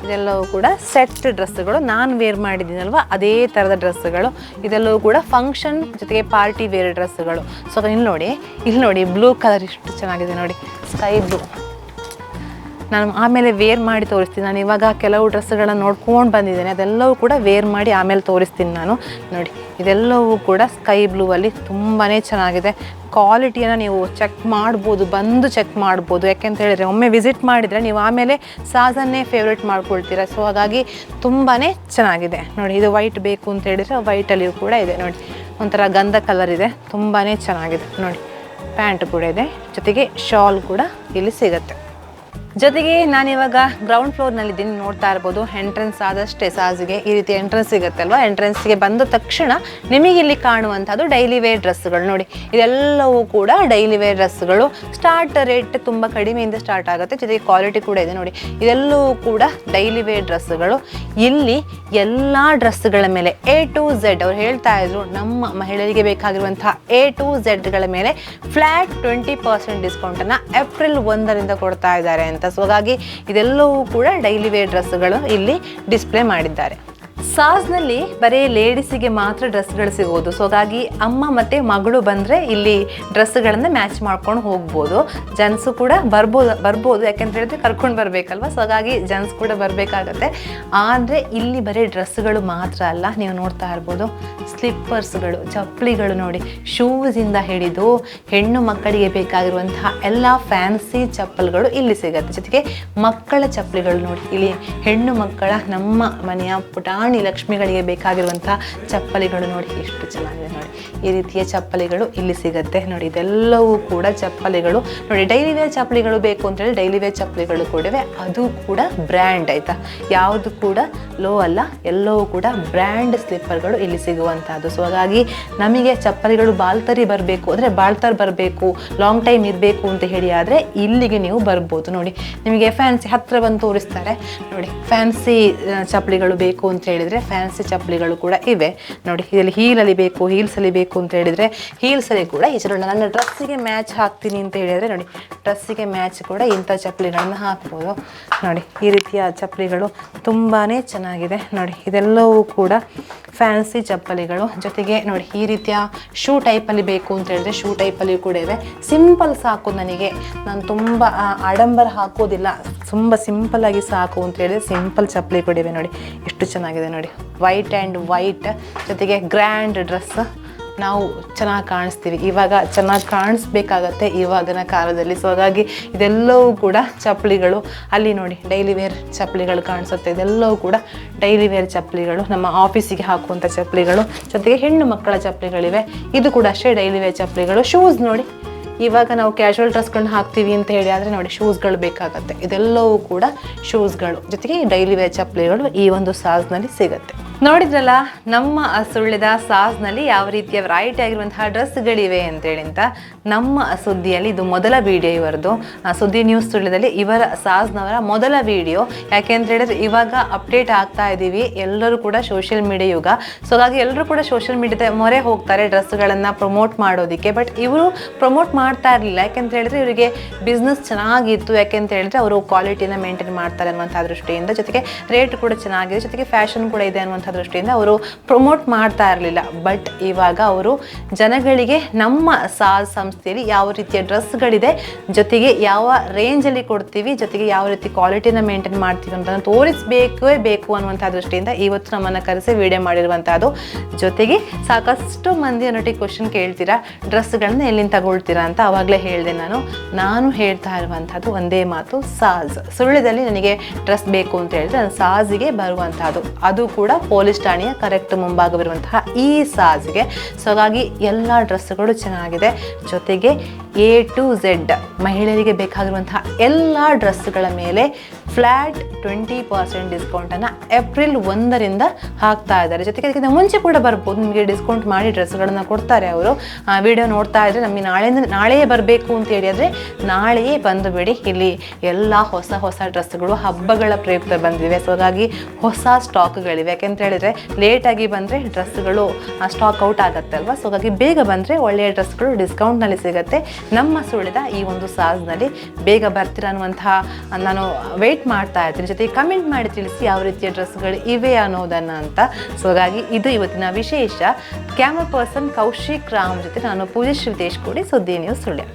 ಇದೆಲ್ಲವೂ ಕೂಡ ಸೆಟ್ ಡ್ರೆಸ್ಸುಗಳು, ನಾನು ವೇರ್ ಮಾಡಿದ್ದೀನಲ್ವ ಅದೇ ಥರದ ಡ್ರೆಸ್ಸುಗಳು. ಇದೆಲ್ಲವೂ ಕೂಡ ಫಂಕ್ಷನ್ ಜೊತೆಗೆ ಪಾರ್ಟಿ ವೇರ್ ಡ್ರೆಸ್ಸುಗಳು. ಸೊ ಇಲ್ಲಿ ನೋಡಿ ಬ್ಲೂ ಕಲರ್ ಎಷ್ಟು ಚೆನ್ನಾಗಿದೆ ನೋಡಿ, ಸ್ಕೈ ಬ್ಲೂ. ನಾನು ಆಮೇಲೆ ವೇರ್ ಮಾಡಿ ತೋರಿಸ್ತೀನಿ. ನಾನು ಇವಾಗ ಕೆಲವು ಡ್ರೆಸ್ಸುಗಳನ್ನು ನೋಡ್ಕೊಂಡು ಬಂದಿದ್ದೇನೆ, ಅದೆಲ್ಲವೂ ಕೂಡ ವೇರ್ ಮಾಡಿ ಆಮೇಲೆ ತೋರಿಸ್ತೀನಿ ನಾನು. ನೋಡಿ ಇದೆಲ್ಲವೂ ಕೂಡ ಸ್ಕೈ ಬ್ಲೂ ಅಲ್ಲಿ ತುಂಬಾ ಚೆನ್ನಾಗಿದೆ. ಕ್ವಾಲಿಟಿಯನ್ನು ನೀವು ಚೆಕ್ ಮಾಡ್ಬೋದು, ಬಂದು ಚೆಕ್ ಮಾಡ್ಬೋದು. ಯಾಕೆಂತ ಹೇಳಿದರೆ ಒಮ್ಮೆ ವಿಸಿಟ್ ಮಾಡಿದರೆ ನೀವು ಆಮೇಲೆ ಸಾಜನ್ನೇ ಫೇವ್ರೇಟ್ ಮಾಡ್ಕೊಳ್ತೀರ. ಸೊ ಹಾಗಾಗಿ ತುಂಬಾ ಚೆನ್ನಾಗಿದೆ ನೋಡಿ. ಇದು ವೈಟ್ ಬೇಕು ಅಂತ ಹೇಳಿದರೆ ವೈಟಲ್ಲಿಯೂ ಕೂಡ ಇದೆ ನೋಡಿ, ಒಂಥರ ಗಂಧ ಕಲರ್ ಇದೆ, ತುಂಬಾ ಚೆನ್ನಾಗಿದೆ ನೋಡಿ. ಪ್ಯಾಂಟ್ ಕೂಡ ಇದೆ, ಜೊತೆಗೆ ಶಾಲ್ ಕೂಡ ಇಲ್ಲಿ ಸಿಗುತ್ತೆ. ಜೊತೆಗೆ ನಾನಿವಾಗ ಗ್ರೌಂಡ್ ಫ್ಲೋರ್ನಲ್ಲಿದ್ದೀನಿ, ನೋಡ್ತಾ ಇರ್ಬೋದು. ಎಂಟ್ರೆನ್ಸ್ ಆದಷ್ಟೇ ಸಾಜಿಗೆ ಈ ರೀತಿ ಎಂಟ್ರೆನ್ಸ್ ಸಿಗುತ್ತಲ್ವ, ಎಂಟ್ರೆನ್ಸ್ಗೆ ಬಂದ ತಕ್ಷಣ ನಿಮಗೆ ಇಲ್ಲಿ ಕಾಣುವಂಥದ್ದು ಡೈಲಿ ವೇರ್ ಡ್ರೆಸ್ಸುಗಳು ನೋಡಿ. ಇದೆಲ್ಲವೂ ಕೂಡ ಡೈಲಿ ವೇರ್ ಡ್ರೆಸ್ಸುಗಳು. ಸ್ಟಾರ್ಟ್ ರೇಟ್ ತುಂಬ ಕಡಿಮೆಯಿಂದ ಸ್ಟಾರ್ಟ್ ಆಗುತ್ತೆ, ಜೊತೆಗೆ ಕ್ವಾಲಿಟಿ ಕೂಡ ಇದೆ ನೋಡಿ. ಇದೆಲ್ಲವೂ ಕೂಡ ಡೈಲಿ ವೇರ್ ಡ್ರೆಸ್ಸುಗಳು. ಇಲ್ಲಿ ಎಲ್ಲ ಡ್ರೆಸ್ಸುಗಳ ಮೇಲೆ A to Z ಅವ್ರು ಹೇಳ್ತಾ ಇದ್ರು, ನಮ್ಮ ಮಹಿಳೆಯರಿಗೆ ಬೇಕಾಗಿರುವಂತಹ A to Zಗಳ ಮೇಲೆ ಫ್ಲ್ಯಾಟ್ 20% ಡಿಸ್ಕೌಂಟನ್ನು ಏಪ್ರಿಲ್ 1ರಿಂದ ಕೊಡ್ತಾ ಇದ್ದಾರೆ ಅಂತ. ಸೊ ಹಾಗಾಗಿ ಇದೆಲ್ಲವೂ ಕೂಡ ಡೈಲಿ ವೇರ್ ಡ್ರೆಸ್ಸುಗಳು ಇಲ್ಲಿ ಡಿಸ್ಪ್ಲೇ ಮಾಡಿದ್ದಾರೆ. ಸಾಜ್ನಲ್ಲಿ ಬರೀ ಲೇಡೀಸಿಗೆ ಮಾತ್ರ ಡ್ರೆಸ್ಗಳು ಸಿಗೋದು. ಸೊ ಹಾಗಾಗಿ ಅಮ್ಮ ಮತ್ತು ಮಗಳು ಬಂದರೆ ಇಲ್ಲಿ ಡ್ರೆಸ್ಗಳನ್ನು ಮ್ಯಾಚ್ ಮಾಡ್ಕೊಂಡು ಹೋಗ್ಬೋದು. ಜೆಂಟ್ಸು ಕೂಡ ಬರ್ಬೋದು ಯಾಕೆಂತ ಹೇಳಿದ್ರೆ ಕರ್ಕೊಂಡು ಬರಬೇಕಲ್ವ. ಸೊ ಹಾಗಾಗಿ ಜೆಂಟ್ಸ್ ಕೂಡ ಬರಬೇಕಾಗತ್ತೆ. ಆದರೆ ಇಲ್ಲಿ ಬರೀ ಡ್ರೆಸ್ಸುಗಳು ಮಾತ್ರ ಅಲ್ಲ, ನೀವು ನೋಡ್ತಾ ಇರ್ಬೋದು ಸ್ಲಿಪ್ಪರ್ಸ್ಗಳು, ಚಪ್ಪಲಿಗಳು ನೋಡಿ, ಶೂಸಿಂದ ಹಿಡಿದು ಹೆಣ್ಣು ಮಕ್ಕಳಿಗೆ ಬೇಕಾಗಿರುವಂತಹ ಎಲ್ಲ ಫ್ಯಾನ್ಸಿ ಚಪ್ಪಲ್ಗಳು ಇಲ್ಲಿ ಸಿಗುತ್ತೆ. ಜೊತೆಗೆ ಮಕ್ಕಳ ಚಪ್ಪಲಿಗಳು ನೋಡಿ, ಇಲ್ಲಿ ಹೆಣ್ಣು ಮಕ್ಕಳ ನಮ್ಮ ಮನೆಯ ಪುಟಾಣಿ ಲಕ್ಷ್ಮಿಗಳಿಗೆ ಬೇಕಾಗಿರುವಂತಹ ಚಪ್ಪಲಿಗಳು ನೋಡಿ ಎಷ್ಟು ಚೆನ್ನಾಗಿದೆ ನೋಡಿ. ಈ ರೀತಿಯ ಚಪ್ಪಲಿಗಳು ಇಲ್ಲಿ ಸಿಗುತ್ತೆ ನೋಡಿ. ಇದೆಲ್ಲವೂ ಕೂಡ ಚಪ್ಪಲಿಗಳು ನೋಡಿ. ಡೈಲಿ ವೇರ್ ಚಪ್ಪಲಿಗಳು ಬೇಕು ಅಂತೇಳಿ ಡೈಲಿ ವೇರ್ ಚಪ್ಪಲಿಗಳು ಕೂಡವೆ, ಅದು ಕೂಡ ಬ್ರ್ಯಾಂಡ್ ಆಯಿತಾ, ಯಾವುದು ಕೂಡ ಲೋ ಅಲ್ಲ, ಎಲ್ಲವೂ ಕೂಡ ಬ್ರ್ಯಾಂಡ್ ಸ್ಲಿಪ್ಪರ್ಗಳು ಇಲ್ಲಿ ಸಿಗುವಂಥದ್ದು. ಸೊ ಹಾಗಾಗಿ ನಮಗೆ ಚಪ್ಪಲಿಗಳು ಬಾಳ್ತರಿ ಬರಬೇಕು ಅಂದರೆ ಬಾಳ್ತರ್ ಬರಬೇಕು, ಲಾಂಗ್ ಟೈಮ್ ಇರಬೇಕು ಅಂತ ಹೇಳಿ ಆದರೆ ಇಲ್ಲಿಗೆ ನೀವು ಬರ್ಬೋದು ನೋಡಿ. ನಿಮಗೆ ಫ್ಯಾನ್ಸಿ ಹತ್ತಿರ ಬಂದು ತೋರಿಸ್ತಾರೆ ನೋಡಿ. ಫ್ಯಾನ್ಸಿ ಚಪ್ಪಲಿಗಳು ಬೇಕು ಅಂತ ಹೇಳಿದರೆ ಫ್ಯಾನ್ಸಿ ಚಪ್ಪಲಿಗಳು ಕೂಡ ಇವೆ ನೋಡಿ. ಇದರಲ್ಲಿ ಹೀಲಲ್ಲಿ ಬೇಕು, ಹೀಲ್ಸಲ್ಲಿ ಬೇಕು ಅಂತ ಹೇಳಿದರೆ ಹೀಲ್ಸಲ್ಲಿ ಕೂಡ ಈಚೆಲ್ಲ ನನ್ನ ಡ್ರೆಸ್ಸಿಗೆ ಮ್ಯಾಚ್ ಹಾಕ್ತೀನಿ ಅಂತ ಹೇಳಿದರೆ ನೋಡಿ, ಡ್ರೆಸ್ಸಿಗೆ ಮ್ಯಾಚ್ ಕೂಡ ಇಂಥ ಚಪ್ಪಲಿಗಳನ್ನು ಹಾಕ್ಬೋದು ನೋಡಿ. ಈ ರೀತಿಯ ಚಪ್ಪಲಿಗಳು ತುಂಬಾ ಚೆನ್ನಾಗಿದೆ ನೋಡಿ. ಇದೆಲ್ಲವೂ ಕೂಡ ಫ್ಯಾನ್ಸಿ ಚಪ್ಪಲಿಗಳು. ಜೊತೆಗೆ ನೋಡಿ ಈ ರೀತಿಯ ಶೂ ಟೈಪಲ್ಲಿ ಬೇಕು ಅಂತ ಹೇಳಿದ್ರೆ ಶೂ ಟೈಪಲ್ಲಿ ಕೂಡ ಇವೆ. ಸಿಂಪಲ್ ಸಾಕು ನನಗೆ, ನಾನು ತುಂಬ ಆಡಂಬರ ಹಾಕೋದಿಲ್ಲ, ತುಂಬ ಸಿಂಪಲ್ಲಾಗಿ ಸಾಕು ಅಂತ ಹೇಳಿದ್ರೆ ಸಿಂಪಲ್ ಚಪ್ಪಲಿ ಕೂಡ ಇವೆ ನೋಡಿ. ಎಷ್ಟು ಚೆನ್ನಾಗಿದೆ ನೋಡಿ, ವೈಟ್ ಆ್ಯಂಡ್ ವೈಟ್, ಜೊತೆಗೆ ಗ್ರ್ಯಾಂಡ್ ಡ್ರೆಸ್. ನಾವು ಚೆನ್ನಾಗಿ ಕಾಣಿಸ್ತೀವಿ, ಇವಾಗ ಚೆನ್ನಾಗಿ ಕಾಣಿಸ್ಬೇಕಾಗತ್ತೆ ಇವಾಗಿನ ಕಾಲದಲ್ಲಿ. ಸೊ ಹಾಗಾಗಿ ಇದೆಲ್ಲವೂ ಕೂಡ ಚಪ್ಪಲಿಗಳು. ಅಲ್ಲಿ ನೋಡಿ ಡೈಲಿ ವೇರ್ ಚಪ್ಪಲಿಗಳು ಕಾಣಿಸುತ್ತೆ, ಇದೆಲ್ಲವೂ ಕೂಡ ಡೈಲಿ ವೇರ್ ಚಪ್ಪಲಿಗಳು, ನಮ್ಮ ಆಫೀಸಿಗೆ ಹಾಕುವಂಥ ಚಪ್ಪಲಿಗಳು. ಜೊತೆಗೆ ಹೆಣ್ಣು ಮಕ್ಕಳ ಚಪ್ಪಲಿಗಳಿವೆ, ಇದು ಕೂಡ ಅಷ್ಟೇ ಡೈಲಿ ವೇರ್ ಚಪ್ಪಲಿಗಳು. ಶೂಸ್ ನೋಡಿ, ಇವಾಗ ನಾವು ಕ್ಯಾಶುವಲ್ ಡ್ರೆಸ್ಗಳನ್ನ ಹಾಕ್ತೀವಿ ಅಂತ ಹೇಳಿ ಆದರೆ ನೋಡಿ ಶೂಸ್ಗಳು ಬೇಕಾಗತ್ತೆ, ಇದೆಲ್ಲವೂ ಕೂಡ ಶೂಸ್ಗಳು. ಜೊತೆಗೆ ಡೈಲಿ ವೇರ್ ಚಪ್ಪಲಿಗಳು ಈ ಒಂದು ಸಾಜ್ನಲ್ಲಿ ಸಿಗುತ್ತೆ. ನೋಡಿದ್ರಲ್ಲ ನಮ್ಮ ಸುಳ್ಳಿದ ಸಾಜ್ನಲ್ಲಿ ಯಾವ ರೀತಿಯ ವೆರೈಟಿ ಆಗಿರುವಂತಹ ಡ್ರೆಸ್ಗಳಿವೆ ಅಂತೇಳಿ ಅಂತ. ನಮ್ಮ ಸುದ್ದಿಯಲ್ಲಿ ಇದು ಮೊದಲ ವಿಡಿಯೋ ಇವರದು, ಸುದ್ದಿ ನ್ಯೂಸ್ ಸುಳ್ಳಿದಲ್ಲಿ ಇವರ ಸಾಜ್ನವರ ಮೊದಲ ವಿಡಿಯೋ. ಯಾಕೆ ಅಂತ ಹೇಳಿದ್ರೆ ಇವಾಗ ಅಪ್ಡೇಟ್ ಆಗ್ತಾ ಇದ್ದೀವಿ, ಎಲ್ಲರೂ ಕೂಡ ಸೋಷಿಯಲ್ ಮೀಡಿಯಾ ಯುಗ. ಸೊ ಹಾಗಾಗಿ ಎಲ್ಲರೂ ಕೂಡ ಸೋಷಿಯಲ್ ಮೀಡಿಯಾದ ಮೊರೆ ಹೋಗ್ತಾರೆ ಡ್ರೆಸ್ಗಳನ್ನು ಪ್ರಮೋಟ್ ಮಾಡೋದಕ್ಕೆ. ಬಟ್ ಇವರು ಪ್ರಮೋಟ್ ಮಾಡ್ತಾ ಇರಲಿಲ್ಲ, ಯಾಕೆಂತ ಹೇಳಿದ್ರೆ ಇವರಿಗೆ ಬಿಸ್ನೆಸ್ ಚೆನ್ನಾಗಿತ್ತು. ಯಾಕೆಂತ ಹೇಳಿದ್ರೆ ಅವರು ಕ್ವಾಲಿಟಿನ ಮೇಂಟೈನ್ ಮಾಡ್ತಾರೆ ಅನ್ನುವಂಥ ದೃಷ್ಟಿಯಿಂದ, ಜೊತೆಗೆ ರೇಟ್ ಕೂಡ ಚೆನ್ನಾಗಿದೆ, ಜೊತೆಗೆ ಫ್ಯಾಷನ್ ಕೂಡ ಇದೆ ಅನ್ನುವಂಥ ದೃಷ್ಟಿಯಿಂದ ಅವರು ಪ್ರಮೋಟ್ ಮಾಡ್ತಾ ಇರಲಿಲ್ಲ. ಬಟ್ ಇವಾಗ ಅವರು ಜನಗಳಿಗೆ ನಮ್ಮ ಸಾಜ್ ಸಂಸ್ಥೆಯಲ್ಲಿ ಯಾವ ರೀತಿಯ ಡ್ರೆಸ್ಗಳಿದೆ, ಜೊತೆಗೆ ಯಾವ ರೇಂಜಲ್ಲಿ ಕೊಡ್ತೀವಿ, ಜೊತೆಗೆ ಯಾವ ರೀತಿ ಕ್ವಾಲಿಟಿನ ಮೇಂಟೈನ್ ಮಾಡ್ತೀವಿ ಅಂತ ತೋರಿಸಬೇಕೇ ಬೇಕು ಅನ್ನುವಂಥ ದೃಷ್ಟಿಯಿಂದ ಇವತ್ತು ನಮ್ಮನ್ನು ಕರೆಸಿ ವಿಡಿಯೋ ಮಾಡಿರುವಂಥದ್ದು. ಜೊತೆಗೆ ಸಾಕಷ್ಟು ಮಂದಿ ಅನ್ನೋಟಿ ಕ್ವಶನ್ ಕೇಳ್ತೀರಾ, ಡ್ರೆಸ್ಗಳನ್ನ ಎಲ್ಲಿಂದ ತಗೊಳ್ತೀರಾ ಅಂತ. ಆವಾಗಲೇ ಹೇಳಿದೆ ನಾನು ಹೇಳ್ತಾ ಇರುವಂಥದ್ದು ಒಂದೇ ಮಾತು, ಸಾಜ್. ಸುಳ್ಳ್ಯದಲ್ಲಿ ನನಗೆ ಡ್ರೆಸ್ ಬೇಕು ಅಂತ ಹೇಳಿದ್ರೆ ನಾನು ಸಾಜಿಗೆ ಬರುವಂಥದ್ದು, ಅದು ಕೂಡ ಪೊಲೀಸ್ ಠಾಣೆಯ ಕರೆಕ್ಟ್ ಮುಂಭಾಗವಿರುವಂತಹ ಈ ಸಾಜ್ಗೆ. ಸೊ ಹಾಗಾಗಿ ಎಲ್ಲ ಡ್ರೆಸ್ಗಳು ಚೆನ್ನಾಗಿದೆ. ಜೊತೆಗೆ A to Z ಮಹಿಳೆಯರಿಗೆ ಬೇಕಾಗಿರುವಂತಹ ಎಲ್ಲ ಡ್ರೆಸ್ಗಳ ಮೇಲೆ ಫ್ಲ್ಯಾಟ್ 20% ಡಿಸ್ಕೌಂಟನ್ನು ಏಪ್ರಿಲ್ 1ರಿಂದ ಹಾಕ್ತಾ ಇದ್ದಾರೆ. ಜೊತೆಗೆ ಅದಕ್ಕಿಂತ ಮುಂಚೆ ಕೂಡ ಬರ್ಬೋದು, ನಿಮಗೆ ಡಿಸ್ಕೌಂಟ್ ಮಾಡಿ ಡ್ರೆಸ್ಗಳನ್ನು ಕೊಡ್ತಾರೆ ಅವರು. ವಿಡಿಯೋ ನೋಡ್ತಾ ಇದ್ದರೆ ನಮಗೆ ನಾಳೆಯೇ ಬರಬೇಕು ಅಂತ ಹೇಳಿದರೆ ನಾಳೆಯೇ ಬಂದು ಬಿಡಿ. ಇಲ್ಲಿ ಎಲ್ಲ ಹೊಸ ಡ್ರೆಸ್ಗಳು ಹಬ್ಬಗಳ ಪ್ರಯುಕ್ತ ಬಂದಿವೆ. ಸೊ ಹಾಗಾಗಿ ಹೊಸ ಸ್ಟಾಕ್ಗಳಿವೆ. ಯಾಕೆಂತ ಹೇಳಿದರೆ ಲೇಟಾಗಿ ಬಂದರೆ ಡ್ರೆಸ್ಗಳು ಸ್ಟಾಕ್ ಔಟ್ ಆಗುತ್ತೆ ಅಲ್ವಾ. ಸೊ ಹಾಗಾಗಿ ಬೇಗ ಬಂದರೆ ಒಳ್ಳೆಯ ಡ್ರೆಸ್ಗಳು ಡಿಸ್ಕೌಂಟ್ನಲ್ಲಿ ಸಿಗುತ್ತೆ. ನಮ್ಮ ಸುಳಿದ ಈ ಒಂದು ಸಾಸ್ನಲ್ಲಿ ಬೇಗ ಬರ್ತೀರ ಅನ್ನುವಂತಹ ನಾನು ವೆಯ್ಟ್ ಮಾಡ್ತಾ ಇರ್ತೀನಿ. ಜೊತೆಗೆ ಕಮೆಂಟ್ ಮಾಡಿ ತಿಳಿಸಿ ಯಾವ ರೀತಿಯ ಡ್ರೆಸ್ಗಳು ಇವೆ ಅನ್ನೋದನ್ನು ಅಂತ. ಸೊ ಹಾಗಾಗಿ ಇದು ಇವತ್ತಿನ ವಿಶೇಷ. ಕ್ಯಾಮ್ರಾ ಪರ್ಸನ್ ಕೌಶಿಕ್ ರಾಮ್ ಜೊತೆ ನಾನು ಪೂಜಾ ಶ್ರೀತೇಶ್ ಕೂಡಿ ಸುದ್ದಿ ನ್ಯೂಸ್ ಸುಳ್ಯ.